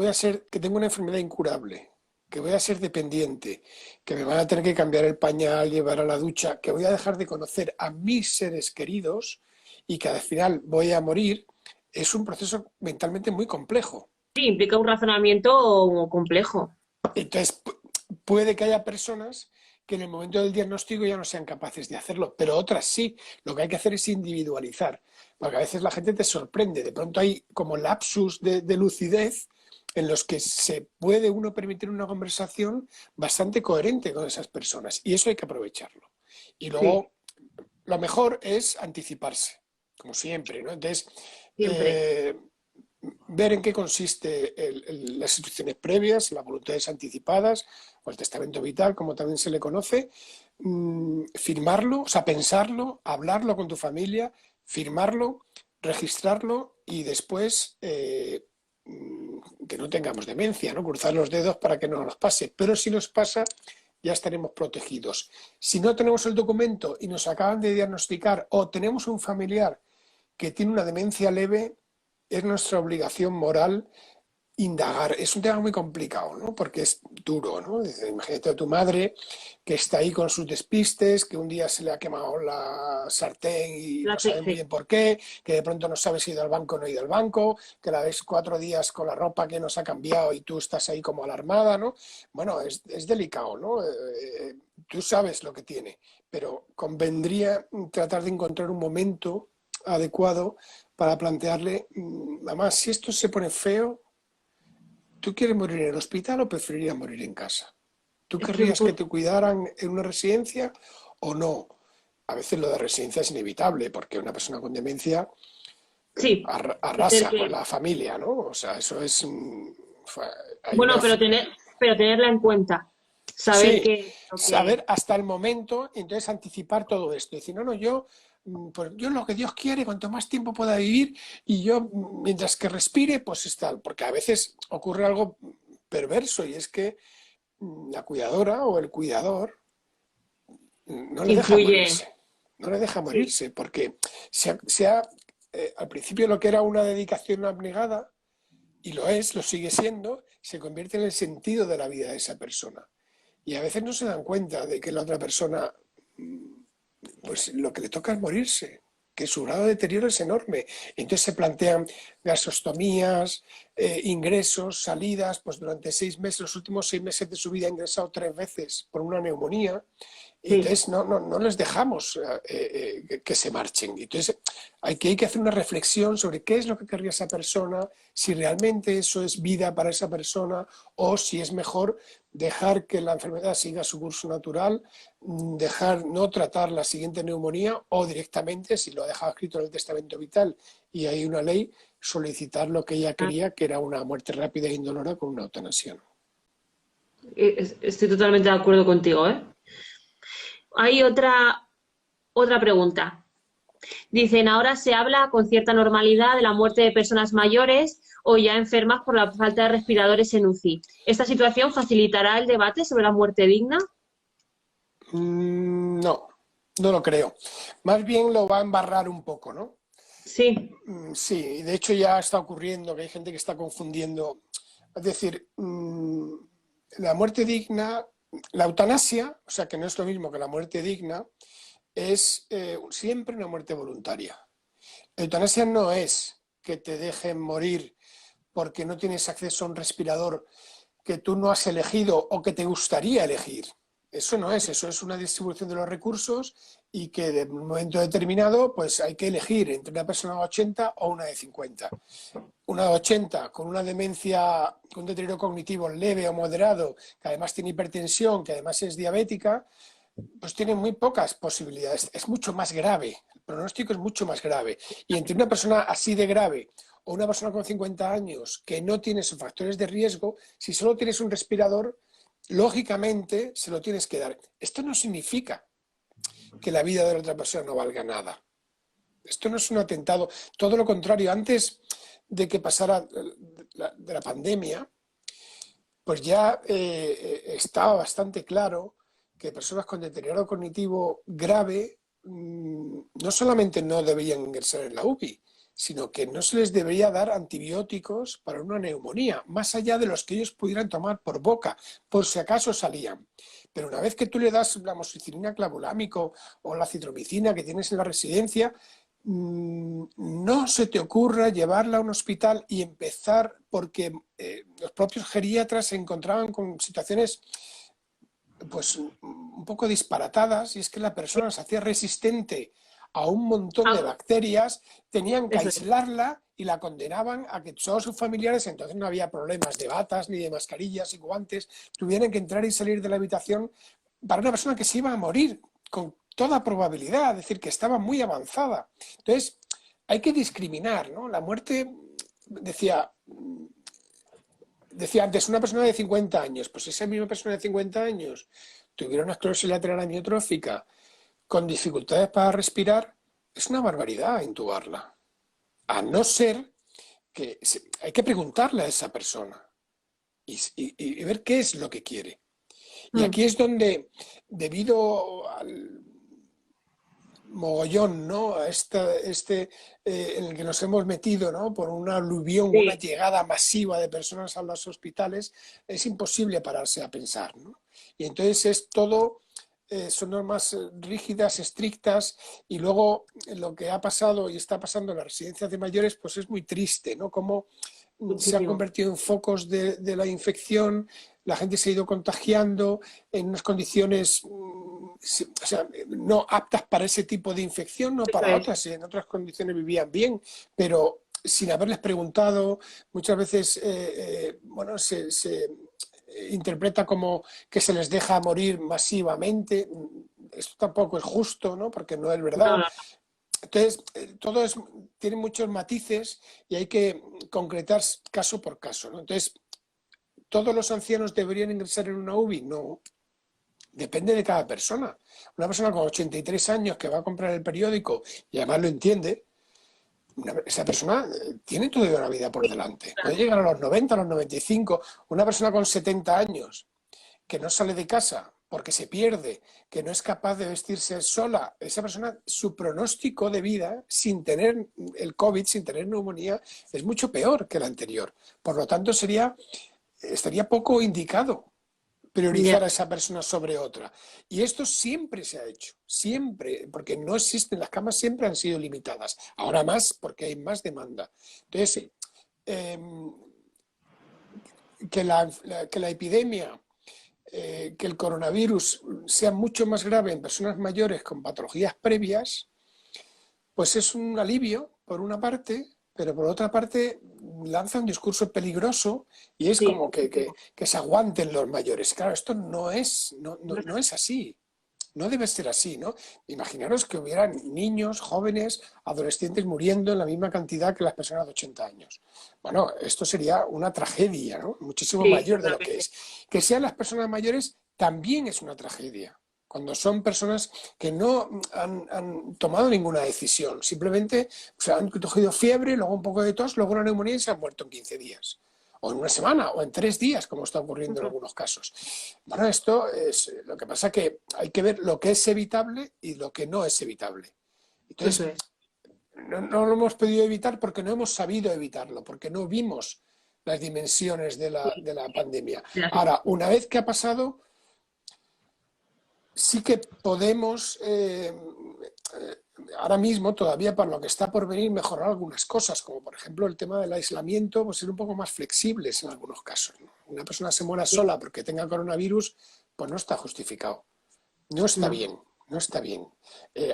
tengo una enfermedad incurable, que voy a ser dependiente, que me van a tener que cambiar el pañal, llevar a la ducha, que voy a dejar de conocer a mis seres queridos y que al final voy a morir, es un proceso mentalmente muy complejo. Sí, implica un razonamiento complejo. Entonces, puede que haya personas que en el momento del diagnóstico ya no sean capaces de hacerlo, pero otras sí. Lo que hay que hacer es individualizar, porque a veces la gente te sorprende. De pronto hay como lapsus de lucidez en los que se puede uno permitir una conversación bastante coherente con esas personas, y eso hay que aprovecharlo. Y Sí, luego, lo mejor es anticiparse, como siempre, ¿no? Entonces, siempre. ver en qué consiste las instrucciones previas, las voluntades anticipadas o el testamento vital, como también se le conoce, firmarlo, o sea, pensarlo, hablarlo con tu familia, firmarlo, registrarlo y después que no tengamos demencia, ¿no? Cruzar los dedos para que no nos pase. Pero si nos pasa, ya estaremos protegidos. Si no tenemos el documento y nos acaban de diagnosticar o tenemos un familiar que tiene una demencia leve, es nuestra obligación moral indagar. Es un tema muy complicado, ¿no? Porque es duro, ¿no? Imagínate a tu madre que está ahí con sus despistes, que un día se le ha quemado la sartén y no sabe muy Sí, bien por qué, que de pronto no sabe si ha ido al banco o no ha ido al banco, que la ves 4 días con la ropa que nos ha cambiado y tú estás ahí como alarmada, ¿no? Bueno, es delicado, ¿no? Tú sabes lo que tiene, pero convendría tratar de encontrar un momento adecuado para plantearle, mamá, si esto se pone feo, ¿tú quieres morir en el hospital o preferirías morir en casa? ¿Tú es que un querrías que poco... te cuidaran en una residencia o no? A veces lo de residencia es inevitable porque una persona con demencia Sí, puede ser arrasa con que... la familia, ¿no? O sea, eso es... Hay Bueno, una... pero tenerla en cuenta. Saber Sí, que lo que... saber hasta el momento, entonces anticipar todo esto. Decir, no, no, yo, pues yo lo que Dios quiere, cuanto más tiempo pueda vivir y yo, mientras que respire, pues está. Porque a veces ocurre algo perverso y es que la cuidadora o el cuidador no le deja influye. morirse. No le deja Sí, morirse porque al principio lo que era una dedicación abnegada, y lo sigue siendo, se convierte en el sentido de la vida de esa persona. Y a veces no se dan cuenta de que la otra persona, pues lo que le toca es morirse, que su grado de deterioro es enorme. Entonces se plantean gasostomías, ingresos, salidas, pues durante 6 meses, los últimos 6 meses de su vida ha ingresado 3 veces por una neumonía, y sí. entonces no les dejamos que se marchen. Entonces hay que hacer una reflexión sobre qué es lo que querría esa persona, si realmente eso es vida para esa persona o si es mejor dejar que la enfermedad siga su curso natural, dejar no tratar la siguiente neumonía o directamente, si lo ha dejado escrito en el testamento vital y hay una ley, solicitar lo que ella Ah, quería, que era una muerte rápida e indolora con una eutanasia. estoy totalmente de acuerdo contigo, ¿eh? Hay otra pregunta. Dicen, ahora se habla con cierta normalidad de la muerte de personas mayores o ya enfermas por la falta de respiradores en UCI. ¿Esta situación facilitará el debate sobre la muerte digna? No, no lo creo. Más bien lo va a embarrar un poco, ¿no? Sí, Sí, y de hecho ya está ocurriendo que hay gente que está confundiendo. Es decir, la muerte digna, la eutanasia, o sea que no es lo mismo que la muerte digna, es siempre una muerte voluntaria. La eutanasia no es que te dejen morir porque no tienes acceso a un respirador que tú no has elegido o que te gustaría elegir. Eso no es, eso es una distribución de los recursos y que de un momento determinado pues hay que elegir entre una persona de 80 o una de 50. Una de 80 con una demencia, con un deterioro cognitivo leve o moderado, que además tiene hipertensión, que además es diabética, pues tiene muy pocas posibilidades. Es mucho más grave, el pronóstico es mucho más grave. Y entre una persona así de grave o una persona con 50 años que no tiene esos factores de riesgo, si solo tienes un respirador, lógicamente se lo tienes que dar. Esto no significa que la vida de la otra persona no valga nada. Esto no es un atentado, todo lo contrario. Antes de que pasara de la pandemia, pues ya estaba bastante claro que personas con deterioro cognitivo grave no solamente no debían ingresar en la UBI, sino que no se les debería dar antibióticos para una neumonía, más allá de los que ellos pudieran tomar por boca, por si acaso salían. Pero una vez que tú le das la amoxicilina clavulámico o la citromicina que tienes en la residencia, no se te ocurra llevarla a un hospital y empezar, porque los propios geriatras se encontraban con situaciones pues un poco disparatadas, y es que la persona se hacía resistente a un montón de Ah, bacterias, tenían que eso es. aislarla y la condenaban a que todos sus familiares, entonces no había problemas de batas ni de mascarillas y guantes, tuvieran que entrar y salir de la habitación para una persona que se iba a morir con toda probabilidad, es decir, que estaba muy avanzada. Entonces, hay que discriminar, ¿no? La muerte, decía, decía antes, una persona de 50 años, pues esa misma persona de 50 años tuviera una esclerosis lateral amiotrófica con dificultades para respirar, es una barbaridad intubarla. A no ser que hay que preguntarle a esa persona y ver qué es lo que quiere. Y Mm, aquí es donde, debido al mogollón, ¿no? A en el que nos hemos metido, ¿no? Por una aluvión, una sí, llegada masiva de personas a los hospitales, es imposible pararse a pensar, ¿no? Y entonces es todo, son normas rígidas, estrictas, y luego lo que ha pasado y está pasando en las residencias de mayores, pues es muy triste, ¿no? Como se han muchísimo. convertido en focos de la infección, la gente se ha ido contagiando en unas condiciones o sea, no aptas para ese tipo de infección, no Eso para es. otras, en otras condiciones vivían bien, pero sin haberles preguntado, muchas veces bueno, se interpreta como que se les deja morir masivamente. Esto tampoco es justo, ¿no? Porque no es No, verdad. no, Entonces, todo tiene muchos matices y hay que concretar caso por caso, ¿no? Entonces, ¿todos los ancianos deberían ingresar en una UBI? No, depende de cada persona. Una persona con 83 años que va a comprar el periódico y además lo entiende, esa persona tiene toda una vida por sí, delante. Puede claro. llegar a los 90, a los 95. Una persona con 70 años que no sale de casa porque se pierde, que no es capaz de vestirse sola, esa persona, su pronóstico de vida sin tener el COVID, sin tener neumonía, es mucho peor que el anterior. Por lo tanto, estaría poco indicado Ya, priorizar a esa persona sobre otra. Y esto siempre se ha hecho, siempre, porque no existen, las camas siempre han sido limitadas, ahora más porque hay más demanda. Entonces, eh, que la epidemia, que el coronavirus sea mucho más grave en personas mayores con patologías previas, pues es un alivio, por una parte, pero por otra parte lanza un discurso peligroso y es sí, como muchísimo. que se aguanten los mayores. Claro, esto No es no así. es así. No debe ser así, ¿no? Imaginaros que hubieran niños, jóvenes, adolescentes muriendo en la misma cantidad que las personas de 80 años. Bueno, esto sería una tragedia, ¿no? Muchísimo Sí, yo mayor de creo lo que que sí. es. Que sean las personas mayores también es una tragedia. Cuando son personas que no han tomado ninguna decisión, simplemente han cogido fiebre, luego un poco de tos, luego una neumonía y se han muerto en 15 días o en una semana, o en 3 días, como está ocurriendo en Ujú. algunos casos. Bueno, esto es lo que pasa, que hay que ver lo que es evitable y lo que no es evitable. Eso Entonces, es. no lo hemos podido evitar porque no hemos sabido evitarlo, porque no vimos las dimensiones Sí, de la pandemia. de la Ahora, situación. una vez que ha pasado, sí que podemos, ahora mismo, todavía para lo que está por venir, mejorar algunas cosas, como por ejemplo el tema del aislamiento, pues ser un poco más flexibles en algunos casos, ¿no? Una persona se muera Sí, sola porque tenga coronavirus, pues no está justificado. No está no. bien, no está bien.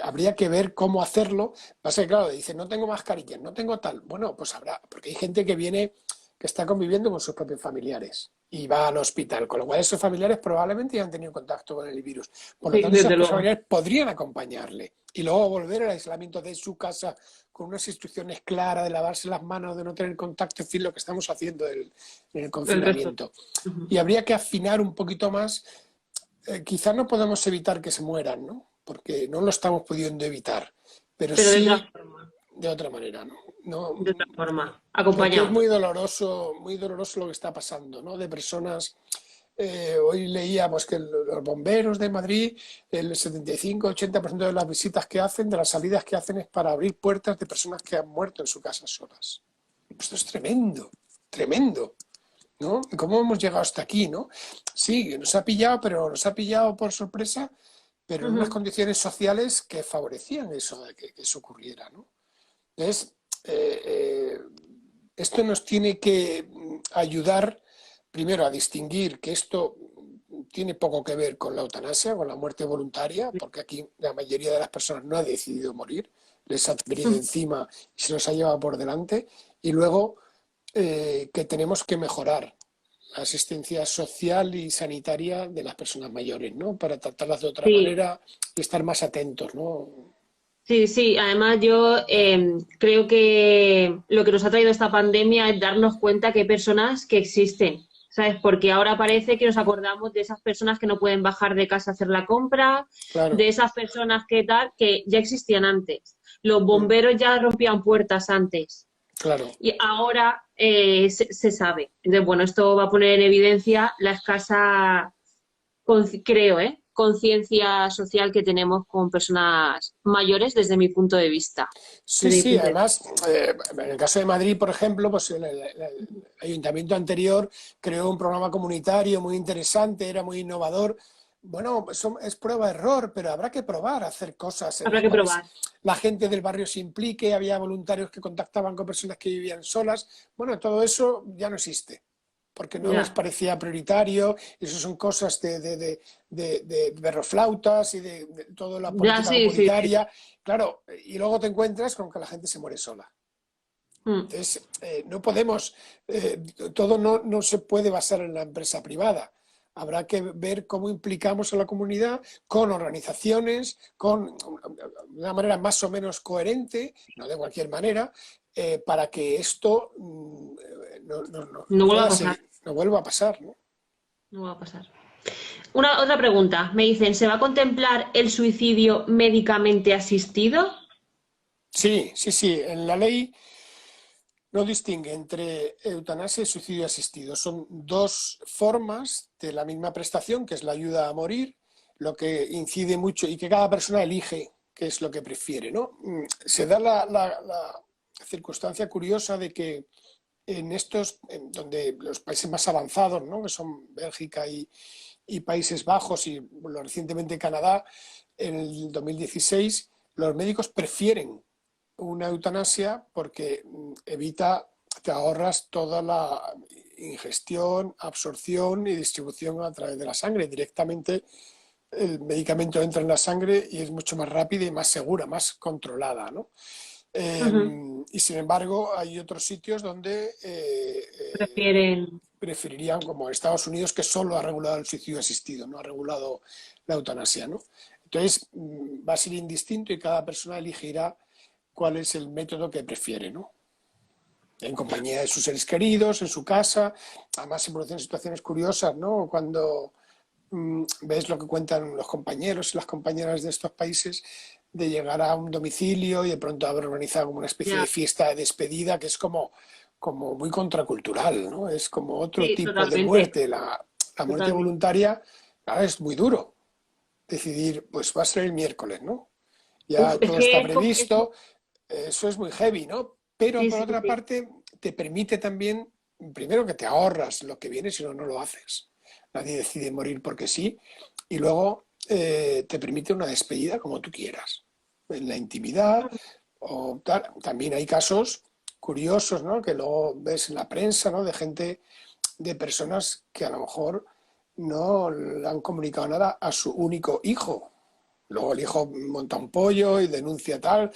Habría que ver cómo hacerlo. Pasa que, claro, dice, no tengo mascarilla, no tengo tal. Bueno, pues habrá, porque hay gente que viene, que está conviviendo con sus propios familiares y va al hospital, con lo cual esos familiares probablemente ya han tenido contacto con el virus. Por lo Sí, tanto, esas desde personas luego. familiares podrían acompañarle y luego volver al aislamiento de su casa con unas instrucciones claras de lavarse las manos, de no tener contacto, en fin, lo que estamos haciendo en el El resto. confinamiento. Ujú. Y habría que afinar un poquito más. Quizás no podemos evitar que se mueran, ¿no? Porque no lo estamos pudiendo evitar, pero Pero sí de otra manera, ¿no? No, de otra forma, porque es acompañado. muy doloroso lo que está pasando, ¿no? De personas, hoy leía pues, que los bomberos de Madrid, el 75-80% de las visitas que hacen, de las salidas que hacen, es para abrir puertas de personas que han muerto en su casa solas. Esto es tremendo, tremendo. ¿No? ¿Cómo hemos llegado hasta aquí, no? Sí, nos ha pillado, pero nos ha pillado por sorpresa, pero en unas Ujú. condiciones sociales que favorecían eso, de que eso ocurriera, ¿no? Entonces, eh, eh, esto nos tiene que ayudar primero a distinguir que esto tiene poco que ver con la eutanasia, con la muerte voluntaria, porque aquí la mayoría de las personas no ha decidido morir, les ha venido encima y se los ha llevado por delante. Y luego que tenemos que mejorar la asistencia social y sanitaria de las personas mayores, ¿no? Para tratarlas de otra Sí, manera y estar más atentos, ¿no? sí, sí. Además, yo creo que lo que nos ha traído esta pandemia es darnos cuenta que hay personas que existen, ¿sabes? Porque ahora parece que nos acordamos de esas personas que no pueden bajar de casa a hacer la compra, de Claro, esas personas que tal, que ya existían antes. Los mm, bomberos ya rompían puertas antes claro. y ahora se sabe. Entonces, bueno, esto va a poner en evidencia la escasa creo, conciencia social que tenemos con personas mayores desde mi punto de vista. Sí, Desde mi sí, punto de vista. además, en el caso de Madrid, por ejemplo, pues el ayuntamiento anterior creó un programa comunitario muy interesante, era muy innovador. Bueno, eso es prueba-error, pero habrá que probar a hacer cosas en Habrá las que cuales probar. la gente del barrio se implique, había voluntarios que contactaban con personas que vivían solas. Bueno, todo eso ya no existe, porque no les Ya, parecía prioritario, eso son cosas de berroflautas y de toda la ya, política sí, sí, sí. comunitaria. Claro, y luego te encuentras con que la gente se muere sola. Mm. Entonces, no podemos, todo no se puede basar en la empresa privada. Habrá que ver cómo implicamos a la comunidad con organizaciones, con una manera más o menos coherente, no de cualquier manera, para que esto No no vuelva a pueda pasar. seguir, no vuelva a pasar, ¿no? No va a pasar. Otra pregunta. Me dicen, ¿se va a contemplar el suicidio médicamente asistido? Sí, sí, sí. En la ley no distingue entre eutanasia y suicidio asistido. Son dos formas de la misma prestación, que es la ayuda a morir, lo que incide mucho y que cada persona elige qué es lo que prefiere, ¿no? Se da la circunstancia curiosa de que en estos, donde los países más avanzados, ¿no? Que son Bélgica y Países Bajos y bueno, recientemente Canadá, en el 2016, los médicos prefieren una eutanasia porque evita, te ahorras toda la ingestión, absorción y distribución a través de la sangre. Directamente el medicamento entra en la sangre y es mucho más rápida y más segura, más controlada, ¿no? Ujú. Y sin embargo, hay otros sitios donde Prefieren. preferirían, como Estados Unidos, que solo ha regulado el suicidio asistido, no ha regulado la eutanasia, ¿no? Entonces, va a ser indistinto y cada persona elegirá cuál es el método que prefiere, ¿no? En compañía de sus seres queridos, en su casa. Además, se producen situaciones curiosas, ¿no? Cuando ves lo que cuentan los compañeros y las compañeras de estos países, de llegar a un domicilio y de pronto haber organizado como una especie Ya, de fiesta de despedida que es como muy contracultural, ¿no? Es como otro sí, tipo de totalmente. muerte. La muerte Totalmente. voluntaria, claro, es muy duro decidir, pues va a ser el miércoles, ¿no? Uf, Ya es todo que está previsto, eso es muy heavy, ¿no? Pero sí, por sí, otra sí. parte, te permite también, primero que te ahorras lo que viene, si no, no lo haces. Nadie decide morir porque sí. Y luego te permite una despedida como tú quieras, en la intimidad o tal. También hay casos curiosos, ¿no? Que luego ves en la prensa, ¿no? De gente, de personas que a lo mejor no le han comunicado nada a su único hijo. Luego el hijo monta un pollo y denuncia tal.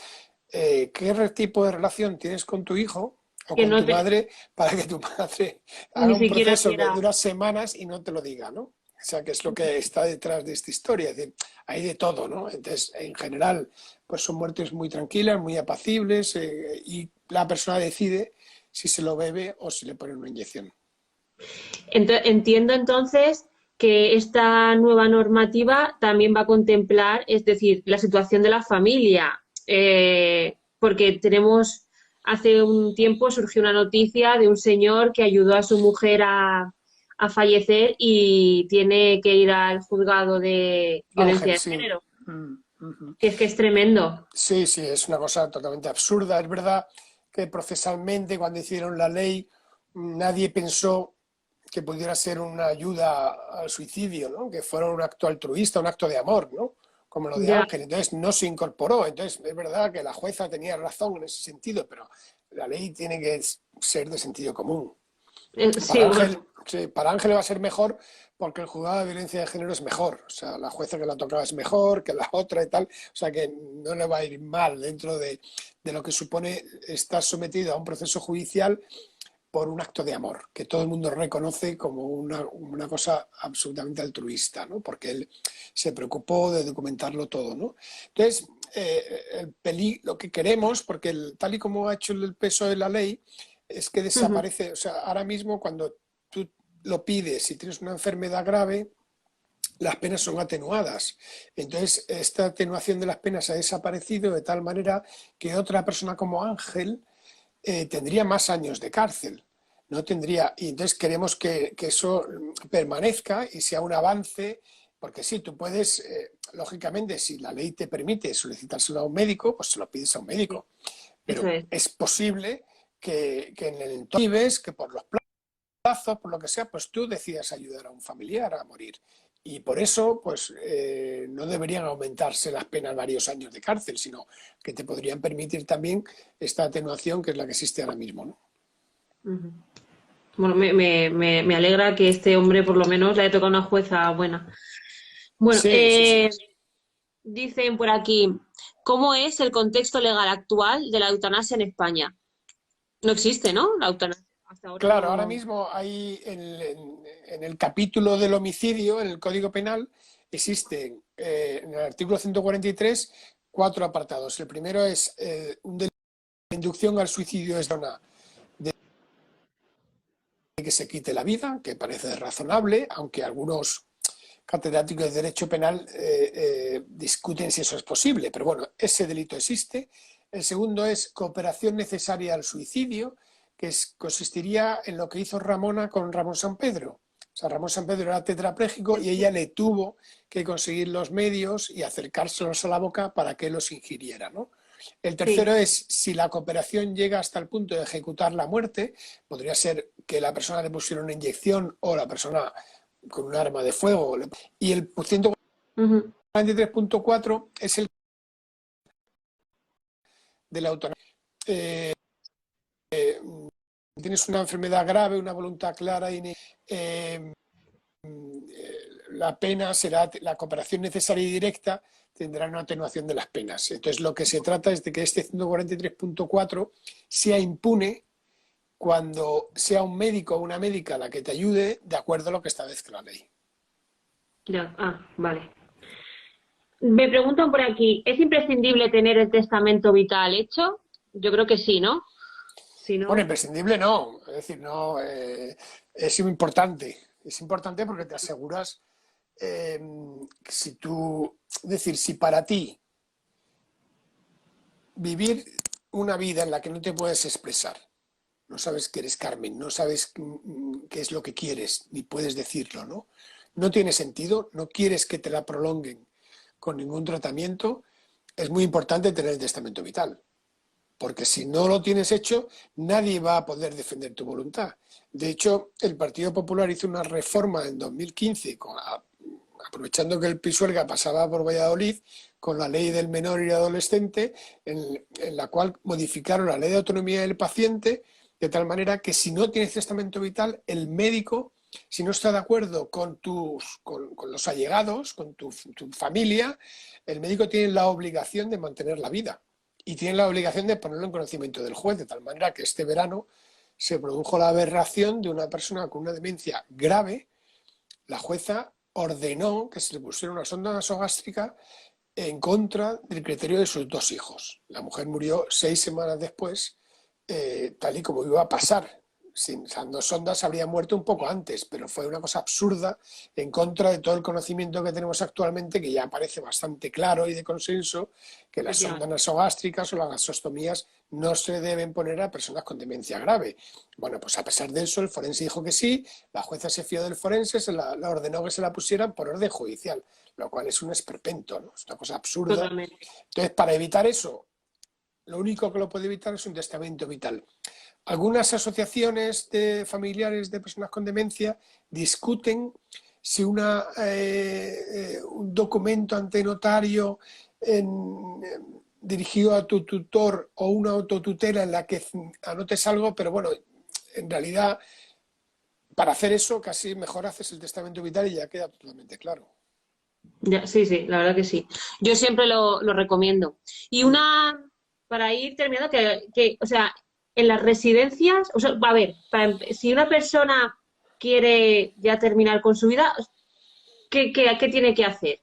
¿Qué tipo de relación tienes con tu hijo o Que con no tu madre para que tu madre haga ni un siquiera proceso que quiera. dura semanas y no te lo diga, ¿no? O sea, que es lo que está detrás de esta historia. Es decir, hay de todo, ¿no? Entonces, en general, pues son muertes muy tranquilas, muy apacibles y la persona decide si se lo bebe o si le pone una inyección. Entiendo entonces que esta nueva normativa también va a contemplar, es decir, la situación de la familia, porque hace un tiempo surgió una noticia de un señor que ayudó a su mujer a fallecer y tiene que ir al juzgado de violencia Ángel, de sí. género, Mm, ujú. que es tremendo. Sí, sí, es una cosa totalmente absurda. Es verdad que procesalmente, cuando hicieron la ley, nadie pensó que pudiera ser una ayuda al suicidio, ¿no? Que fuera un acto altruista, un acto de amor, ¿no? Como lo de Ya, Ángel. Entonces no se incorporó. Entonces es verdad que la jueza tenía razón en ese sentido, pero la ley tiene que ser de sentido común. Sí, Para bueno, Ángel, sí, para Ángel va a ser mejor porque el juzgado de violencia de género es mejor. O sea, la jueza que la tocaba es mejor que la otra y tal. O sea, que no le va a ir mal dentro de lo que supone estar sometido a un proceso judicial por un acto de amor, que todo el mundo reconoce como una cosa absolutamente altruista, ¿no? Porque él se preocupó de documentarlo todo, ¿no? Entonces, lo que queremos, porque tal y como ha hecho el peso de la ley, es que ujú, desaparece, o sea, ahora mismo cuando tú lo pides, si tienes una enfermedad grave, las penas son atenuadas. Entonces, esta atenuación de las penas ha desaparecido de tal manera que otra persona como Ángel tendría más años de cárcel. No tendría, y entonces queremos que eso permanezca y sea un avance, porque sí, tú puedes, lógicamente, si la ley te permite solicitárselo a un médico, pues se lo pides a un sí, médico. eso Pero es. es posible que en el entorno vives, que por los plazos, por lo que sea, pues tú decidas ayudar a un familiar a morir. Y por eso, pues, no deberían aumentarse las penas varios años de cárcel, sino que te podrían permitir también esta atenuación que es la que existe ahora mismo, ¿no? Ujú. Bueno, me alegra que este hombre por lo menos le haya tocado una jueza buena. Bueno, Sí, sí, sí. dicen por aquí, ¿cómo es el contexto legal actual de la eutanasia en España? No existe, ¿no? La eutanasia. Hasta ahora Claro, ahora no. mismo hay en el capítulo del homicidio, en el Código Penal, existen en el artículo 143 cuatro apartados. El primero es un delito de inducción al suicidio es una de que se quite la vida, que parece razonable, aunque algunos catedráticos de Derecho Penal discuten si eso es posible, pero bueno, ese delito existe. El segundo es cooperación necesaria al suicidio, que consistiría en lo que hizo Ramona con Ramón San Pedro. O sea, Ramón San Pedro era tetrapléjico y ella le tuvo que conseguir los medios y acercárselos a la boca para que los ingiriera, ¿no? El tercero Sí. es si la cooperación llega hasta el punto de ejecutar la muerte, podría ser que la persona le pusiera una inyección o la persona con un arma de fuego. Y el 143.4 es el de la autonomía. Eh, Tienes una enfermedad grave, una voluntad clara y la pena será la cooperación necesaria y directa tendrá una atenuación de las penas. Entonces lo que se trata es de que este 143.4 sea impune cuando sea un médico o una médica la que te ayude de acuerdo a lo que establezca la ley. Ya. Ah, vale. Me preguntan por aquí, ¿es imprescindible tener el testamento vital hecho? Yo creo que sí, ¿no? Si Bueno, no. imprescindible no, es decir, no, es importante porque te aseguras, eh, si tú, es decir, si para ti vivir una vida en la que no te puedes expresar, no sabes que eres Carmen, no sabes qué es lo que quieres, ni puedes decirlo, ¿no? No tiene sentido, no quieres que te la prolonguen con ningún tratamiento, es muy importante tener el testamento vital, porque si no lo tienes hecho, nadie va a poder defender tu voluntad. De hecho, el Partido Popular hizo una reforma en 2015, aprovechando que el Pisuerga pasaba por Valladolid, con la ley del menor y adolescente, en la cual modificaron la ley de autonomía del paciente, de tal manera que si no tienes testamento vital, el médico, si no está de acuerdo con los allegados, con tu familia, el médico tiene la obligación de mantener la vida y tiene la obligación de ponerlo en conocimiento del juez, de tal manera que este verano se produjo la aberración de una persona con una demencia grave. La jueza ordenó que se le pusiera una sonda nasogástrica en contra del criterio de sus dos hijos. La mujer murió 6 semanas después, tal y como iba a pasar. Sin dos sondas habría muerto un poco antes, pero fue una cosa absurda en contra de todo el conocimiento que tenemos actualmente, que ya parece bastante claro y de consenso, que las sondas Efectivamente. nasogástricas o las gasostomías no se deben poner a personas con demencia grave. Bueno, pues a pesar de eso, el forense dijo que sí, la jueza se fió del forense, la ordenó que se la pusieran por orden judicial, lo cual es un esperpento, ¿no? Es una cosa absurda. Totalmente. Entonces, para evitar eso, lo único que lo puede evitar es un testamento vital. Algunas asociaciones de familiares de personas con demencia discuten si un documento ante notario dirigido a tu tutor o una autotutela en la que anotes algo, pero bueno, en realidad para hacer eso casi mejor haces el testamento vital y ya queda totalmente claro. Ya, sí, sí, la verdad que sí. Yo siempre lo recomiendo. Y para ir terminando, o sea, en las residencias, o sea, a ver, si una persona quiere ya terminar con su vida, ¿qué tiene que hacer?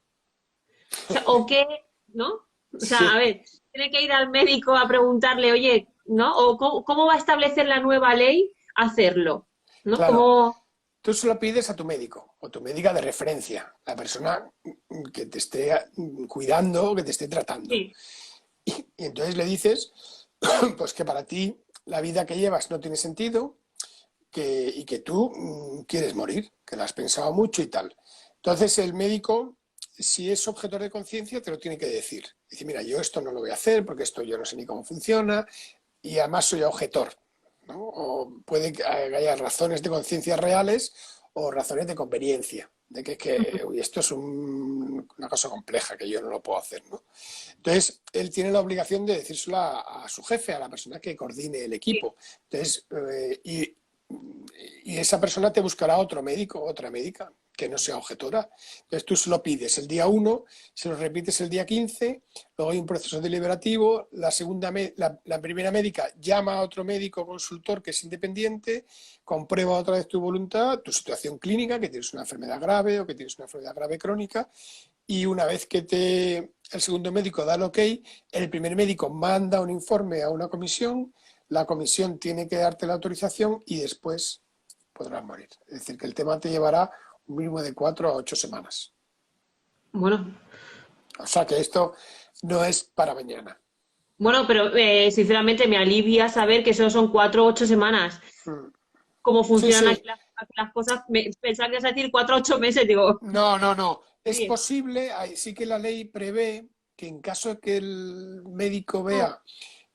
O sea, o qué, ¿no? O sea, a Sí, ver, tiene que ir al médico a preguntarle, oye, ¿no? O cómo va a establecer la nueva ley hacerlo, ¿no? claro. Como, Tú se lo pides a tu médico o tu médica de referencia, la persona que te esté cuidando, que te esté tratando. sí, Y entonces le dices, pues que para ti la vida que llevas no tiene sentido y que tú quieres morir, que lo has pensado mucho y tal. Entonces el médico, si es objetor de conciencia, te lo tiene que decir. Dice, mira, yo esto no lo voy a hacer porque esto yo no sé ni cómo funciona y además soy objetor, ¿no? O puede que haya razones de conciencia reales o razones de conveniencia, de que uy, esto es una cosa compleja que yo no lo puedo hacer, ¿no? Entonces, él tiene la obligación de decírselo a su jefe, a la persona que coordine el sí. equipo. Entonces, y esa persona te buscará otro médico, otra médica, que no sea objetora. Entonces tú se lo pides el día 1, se lo repites el día 15, luego hay un proceso deliberativo, la primera médica llama a otro médico consultor que es independiente, comprueba otra vez tu voluntad, tu situación clínica, que tienes una enfermedad grave o que tienes una enfermedad grave crónica, y una vez que el segundo médico da el ok, el primer médico manda un informe a una comisión, la comisión tiene que darte la autorización y después podrás morir. Es decir, que el tema te llevará un mínimo de 4 a 8 semanas. Bueno, O sea que esto no es para mañana. bueno, pero sinceramente me alivia saber que solo son 4 o 8 semanas. Mm. Cómo Sí, funcionan sí. aquí las cosas. Pensaba que ibas a decir 4 o 8 meses, digo, No, no, no. Es oye, posible, sí que la ley prevé que en caso de que el médico mm, vea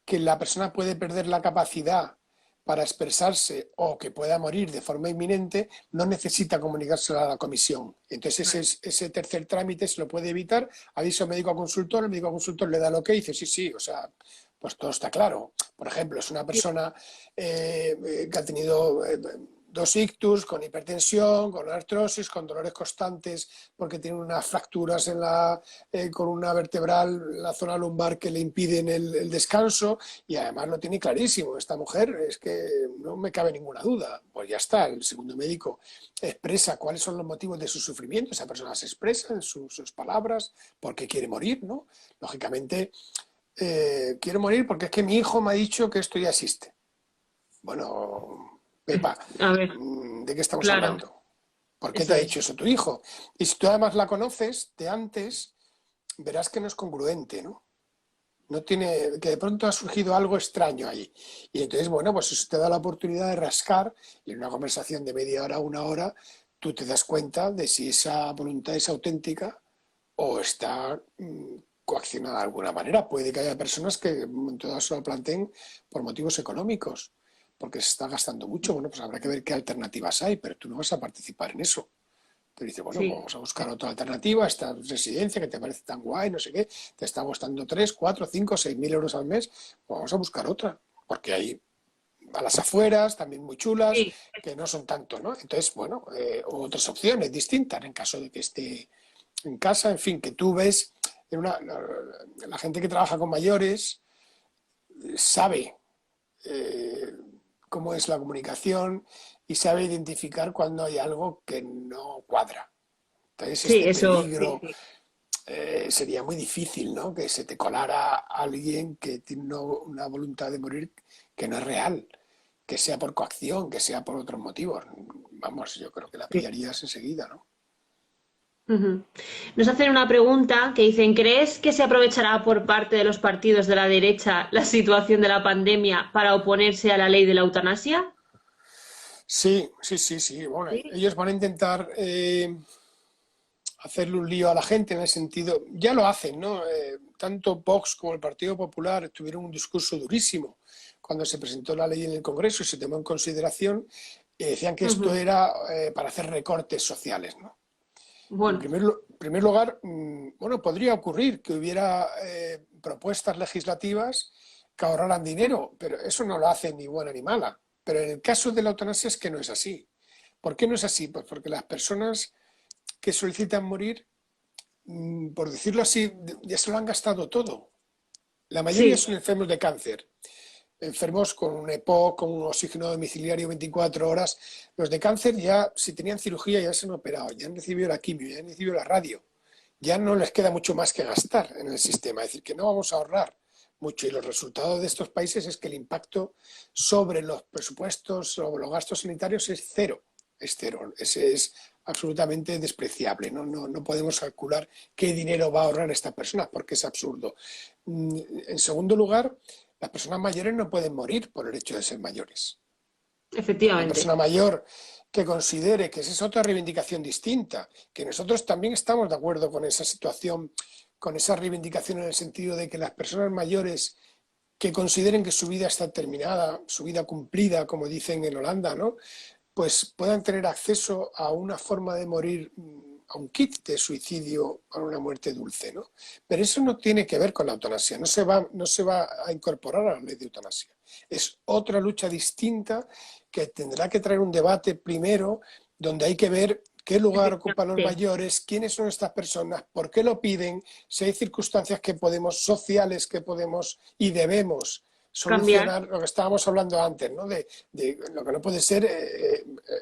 que la persona puede perder la capacidad para expresarse o que pueda morir de forma inminente, no necesita comunicárselo a la comisión. Entonces vale, ese tercer trámite se lo puede evitar, aviso médico a consultor, el médico a consultor le da lo que dice, sí, sí, o sea, pues todo está claro. Por ejemplo, es una sí, persona que ha tenido 2 ictus, con hipertensión, con artrosis, con dolores constantes, porque tiene unas fracturas en con una vertebral, en la zona lumbar que le impiden el descanso, y además lo tiene clarísimo. Esta mujer es que no me cabe ninguna duda. Pues ya está, el segundo médico expresa cuáles son los motivos de su sufrimiento, esa persona se expresa en sus palabras, por qué quiere morir, ¿no? Lógicamente, quiero morir porque es que mi hijo me ha dicho que esto ya existe. Bueno, Pepa, a ver, ¿de qué estamos claro, hablando? ¿Por qué te eso ha es. dicho eso tu hijo? Y si tú además la conoces de antes, verás que no es congruente, ¿no? No tiene, que de pronto ha surgido algo extraño ahí. Y entonces, bueno, pues eso te da la oportunidad de rascar y en una conversación de media hora, 1 hora, tú te das cuenta de si esa voluntad es auténtica o está coaccionada de alguna manera. Puede que haya personas que todas se lo planteen por motivos económicos, porque se está gastando mucho. Bueno, pues habrá que ver qué alternativas hay, pero tú no vas a participar en eso. Te dice, bueno, Sí, vamos a buscar otra alternativa, esta residencia que te parece tan guay, no sé qué, te está costando 3, 4, 5, 6.000 euros al mes, pues vamos a buscar otra, porque hay a las afueras, también muy chulas, sí, que no son tanto, ¿no? Entonces, bueno, otras opciones distintas en caso de que esté en casa, en fin, que tú ves, la gente que trabaja con mayores sabe eh, cómo es la comunicación y sabe identificar cuando hay algo que no cuadra. Entonces, sí, este eso, sí, peligro sí. sería muy difícil, ¿no? Que se te colara alguien que tiene una voluntad de morir que no es real, que sea por coacción, que sea por otros motivos. Vamos, yo creo que la Sí. pillarías enseguida, ¿no? Ujú. Nos hacen una pregunta que dicen, ¿crees que se aprovechará por parte de los partidos de la derecha la situación de la pandemia para oponerse a la ley de la eutanasia? Sí, sí, sí, sí. Bueno, Sí. ellos van a intentar hacerle un lío a la gente en el sentido, ya lo hacen, ¿no? Tanto Vox como el Partido Popular tuvieron un discurso durísimo cuando se presentó la ley en el Congreso y se tomó en consideración, decían que esto Ujú. era para hacer recortes sociales, ¿no? En Bueno, primer lugar, bueno, podría ocurrir que hubiera propuestas legislativas que ahorraran dinero, pero eso no lo hace ni buena ni mala. Pero en el caso de la eutanasia es que no es así. ¿Por qué no es así? Pues porque las personas que solicitan morir, por decirlo así, ya se lo han gastado todo. La mayoría Sí, son enfermos de cáncer, enfermos con un EPOC, con un oxígeno domiciliario 24 horas. Los de cáncer ya, si tenían cirugía, ya se han operado, ya han recibido la quimio, ya han recibido la radio. Ya no les queda mucho más que gastar en el sistema. Es decir, que no vamos a ahorrar mucho. Y los resultados de estos países es que el impacto sobre los presupuestos, sobre los gastos sanitarios es cero. Es cero. Ese es absolutamente despreciable. No podemos calcular qué dinero va a ahorrar estas personas porque es absurdo. En segundo lugar, las personas mayores no pueden morir por el hecho de ser mayores. Una efectivamente. persona mayor que considere que esa es otra reivindicación distinta, que nosotros también estamos de acuerdo con esa situación, con esa reivindicación en el sentido de que las personas mayores que consideren que su vida está terminada, su vida cumplida, como dicen en Holanda, ¿no? Pues puedan tener acceso a una forma de morir, a un kit de suicidio para una muerte dulce, ¿no? Pero eso no tiene que ver con la eutanasia, no se va a incorporar a la ley de eutanasia. Es otra lucha distinta que tendrá que traer un debate primero donde hay que ver qué lugar ocupan los Efectivamente. mayores, quiénes son estas personas, por qué lo piden, si hay circunstancias que podemos, sociales que podemos y debemos Cambiar. solucionar lo que estábamos hablando antes, ¿no? De lo que no puede ser,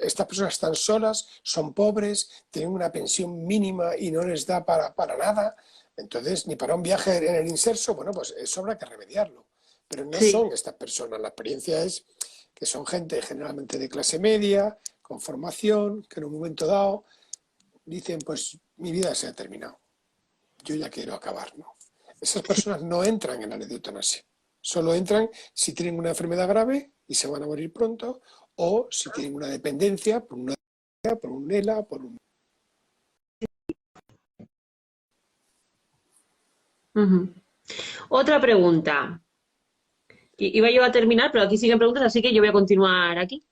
estas personas están solas, son pobres, tienen una pensión mínima y no les da para nada, entonces ni para un viaje en el inserso, bueno, pues eso habrá que remediarlo. Pero no Sí. son estas personas, la experiencia es que son gente generalmente de clase media, con formación, que en un momento dado dicen, pues mi vida se ha terminado, yo ya quiero acabar, ¿no? Esas personas no entran en la ley de eutanasia. Solo entran si tienen una enfermedad grave y se van a morir pronto, o si tienen una dependencia por un ELA, por un... Ujú. Otra pregunta. Iba yo a terminar, pero aquí siguen preguntas, así que yo voy a continuar aquí.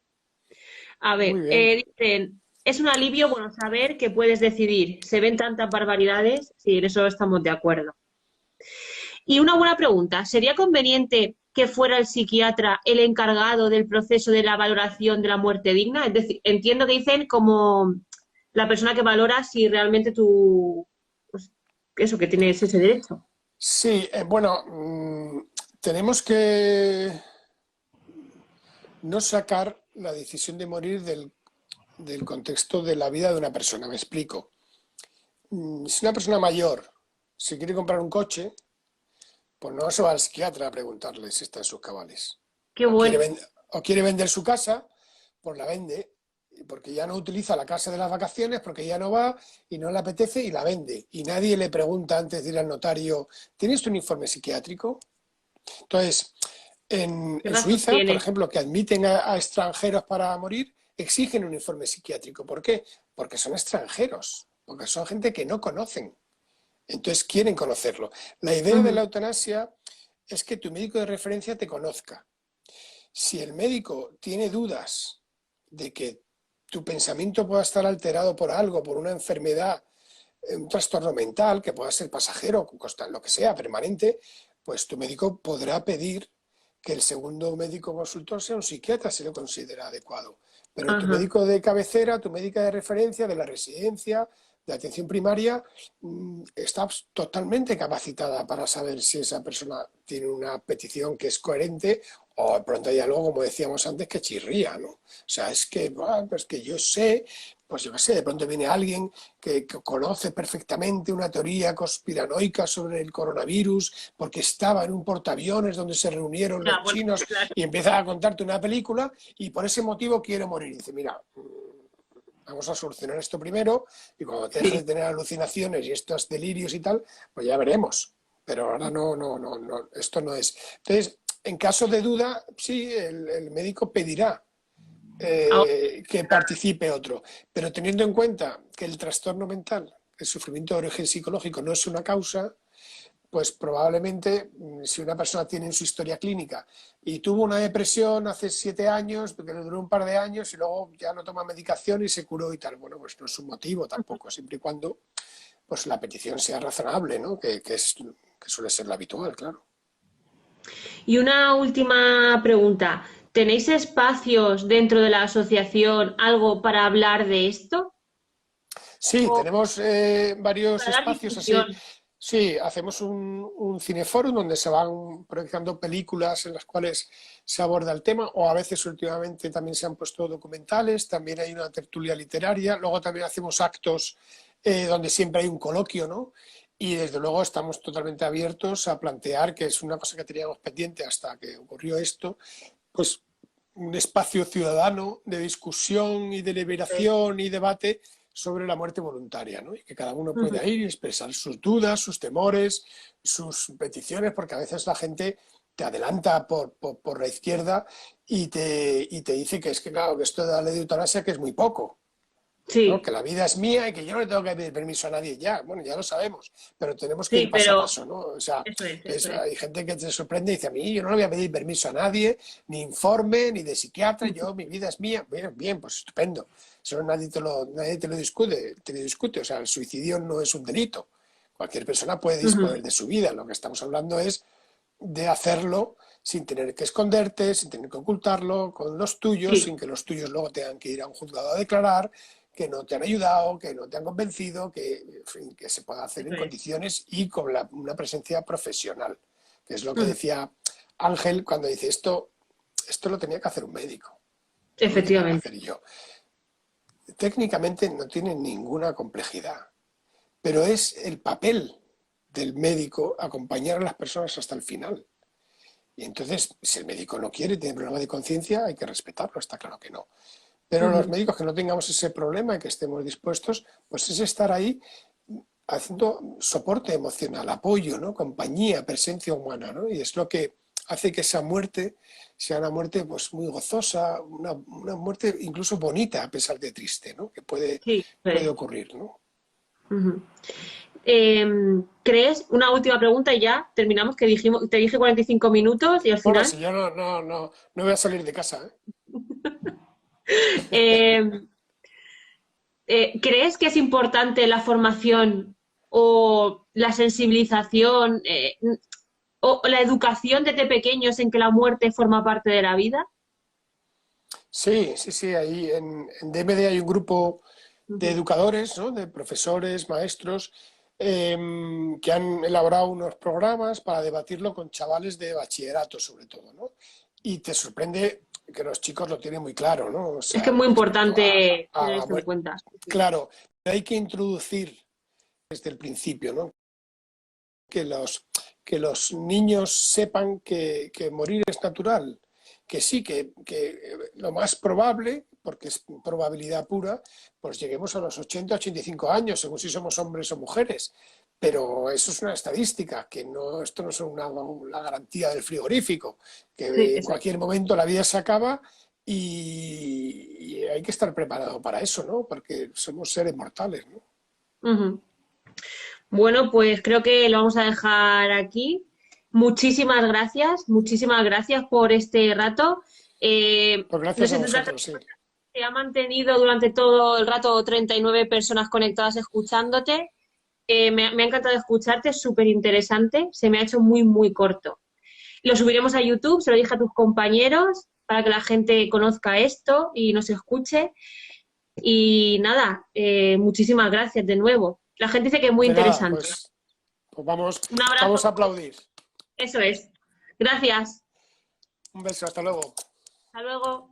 A Muy ver, bien. dicen, es un alivio, bueno, saber que puedes decidir. Se ven tantas barbaridades, sí, en eso estamos de acuerdo. Y una buena pregunta, ¿sería conveniente que fuera el psiquiatra el encargado del proceso de la valoración de la muerte digna? Es decir, entiendo que dicen como la persona que valora si realmente tú, pues, eso, que tienes ese derecho. Sí, bueno, tenemos que no sacar la decisión de morir del contexto de la vida de una persona. Me explico. Si una persona mayor se quiere comprar un coche, pues no se va al psiquiatra a preguntarle si está en sus cabales. Qué O quiere, bueno. o quiere vender su casa, pues la vende, porque ya no utiliza la casa de las vacaciones, porque ya no va y no le apetece y la vende. Y nadie le pregunta antes de ir al notario, ¿tienes un informe psiquiátrico? Entonces, ¿Qué en razón Suiza, por tiene? ejemplo, que admiten a extranjeros para morir, exigen un informe psiquiátrico. ¿Por qué? Porque son extranjeros, porque son gente que no conocen. Entonces quieren conocerlo. La idea de la Ujú. eutanasia es que tu médico de referencia te conozca. Si el médico tiene dudas de que tu pensamiento pueda estar alterado por algo, por una enfermedad, un trastorno mental, que pueda ser pasajero, lo que sea, permanente, pues tu médico podrá pedir que el segundo médico consultor sea un psiquiatra si lo considera adecuado. Pero tu Ajá. médico de cabecera, tu médica de referencia de la residencia, de atención primaria, está totalmente capacitada para saber si esa persona tiene una petición que es coherente o de pronto hay algo, como decíamos antes, que chirría, ¿no? O sea, es que, pues que yo sé, pues yo qué sé, de pronto viene alguien que conoce perfectamente una teoría conspiranoica sobre el coronavirus porque estaba en un portaaviones donde se reunieron Ya, los bueno, chinos claro. y empieza a contarte una película y por ese motivo quiere morir. Y dice, mira, vamos a solucionar esto primero y cuando te dejes Sí. de tener alucinaciones y estos delirios y tal, pues ya veremos. Pero ahora esto no es. Entonces, en caso de duda, sí, el médico pedirá Ahora, que participe otro, pero teniendo en cuenta que el trastorno mental, el sufrimiento de origen psicológico no es una causa, pues probablemente si una persona tiene en su historia clínica y tuvo una depresión hace 7 años, porque le duró un par de años y luego ya no toma medicación y se curó y tal, bueno, pues no es un motivo tampoco, siempre y cuando pues la petición sea razonable, ¿no? Que suele ser la habitual, claro. y una última pregunta. ¿Tenéis espacios dentro de la asociación, algo para hablar de esto? Sí, ¿O tenemos varios para dar espacios así. difusión? Sí, hacemos un cineforum donde se van proyectando películas en las cuales se aborda el tema, o a veces últimamente también se han puesto documentales, también hay una tertulia literaria, luego también hacemos actos donde siempre hay un coloquio, ¿no? Y desde luego estamos totalmente abiertos a plantear, que es una cosa que teníamos pendiente hasta que ocurrió esto, pues un espacio ciudadano de discusión y deliberación y debate sobre la muerte voluntaria, ¿no? Y que cada uno Ujú. pueda ir y expresar sus dudas, sus temores, sus peticiones, porque a veces la gente te adelanta por la izquierda y te dice que es que, claro, que esto de la ley de eutanasia que es muy poco, ¿no? Sí, Que la vida es mía y que yo no le tengo que pedir permiso a nadie ya. Bueno, ya lo sabemos, pero tenemos que sí, ir paso a pero paso, ¿no? O sea, eso es. hay gente que se sorprende y dice, a mí yo no le voy a pedir permiso a nadie, ni informe, ni de psiquiatra, yo, mi vida es mía. Bien, bien, pues estupendo. Eso nadie te lo discute. O sea, el suicidio no es un delito. Cualquier persona puede Ujú. disponer de su vida. Lo que estamos hablando es de hacerlo sin tener que esconderte, sin tener que ocultarlo, con los tuyos, Sí, sin que los tuyos luego tengan que ir a un juzgado a declarar, que no te han ayudado, que no te han convencido, que, en fin, que se pueda hacer en eso es. condiciones y con una presencia profesional, que es lo que Ujú. decía Ángel cuando dice esto lo tenía que hacer un médico, no lo tengo que Efectivamente. hacer yo. Técnicamente no tiene ninguna complejidad, pero es el papel del médico acompañar a las personas hasta el final. Y entonces, si el médico no quiere, tiene problema de conciencia, hay que respetarlo, está claro que no. Pero los Ujú. médicos que no tengamos ese problema y que estemos dispuestos, pues es estar ahí haciendo soporte emocional, apoyo, ¿no? Compañía, presencia humana, ¿no? Y es lo que hace que esa muerte sea una muerte pues muy gozosa, una muerte incluso bonita a pesar de triste, ¿no? Que Sí, eso puede es. ocurrir, ¿no? Ujú. ¿Crees, una última pregunta y ya terminamos, que dijimos, te dije 45 minutos y al Bueno, final, si yo no voy a salir de casa, ¿eh? em, ¿crees que es importante la formación o la sensibilización o la educación desde pequeños en que la muerte forma parte de la vida? Sí, sí, sí, ahí en DMD hay un grupo de Ujú. educadores, ¿no? De profesores, maestros, que han elaborado unos programas para debatirlo con chavales de bachillerato, sobre todo, ¿no? Y te sorprende que los chicos lo tienen muy claro, ¿no? O Es que es sea, muy respecto importante tener a la esto en muerte. cuenta. Sí, Claro, hay que introducir desde el principio, ¿no? Que que los niños sepan que morir es natural, que sí, que lo más probable, porque es probabilidad pura, pues lleguemos a los 80, 85 años, según si somos hombres o mujeres. Pero eso es una estadística, que no, esto no es la garantía del frigorífico, sí, que en eso. cualquier momento la vida se acaba y hay que estar preparado para eso, ¿no? Porque somos seres mortales, ¿no? Ujú. Bueno, pues creo que lo vamos a dejar aquí. Muchísimas gracias por este rato. Pues No gracias a sé si te has dado vosotros, sí. cuenta, se ha mantenido durante todo el rato 39 personas conectadas escuchándote. Me ha encantado escucharte, es súper interesante. Se me ha hecho muy, muy corto. Lo subiremos a YouTube, se lo dije a tus compañeros para que la gente conozca esto y nos escuche. Y nada, muchísimas gracias de nuevo. La gente dice que es muy De nada, interesante. pues Un abrazo. vamos a aplaudir. Eso es. Gracias. Un beso, hasta luego. Hasta luego.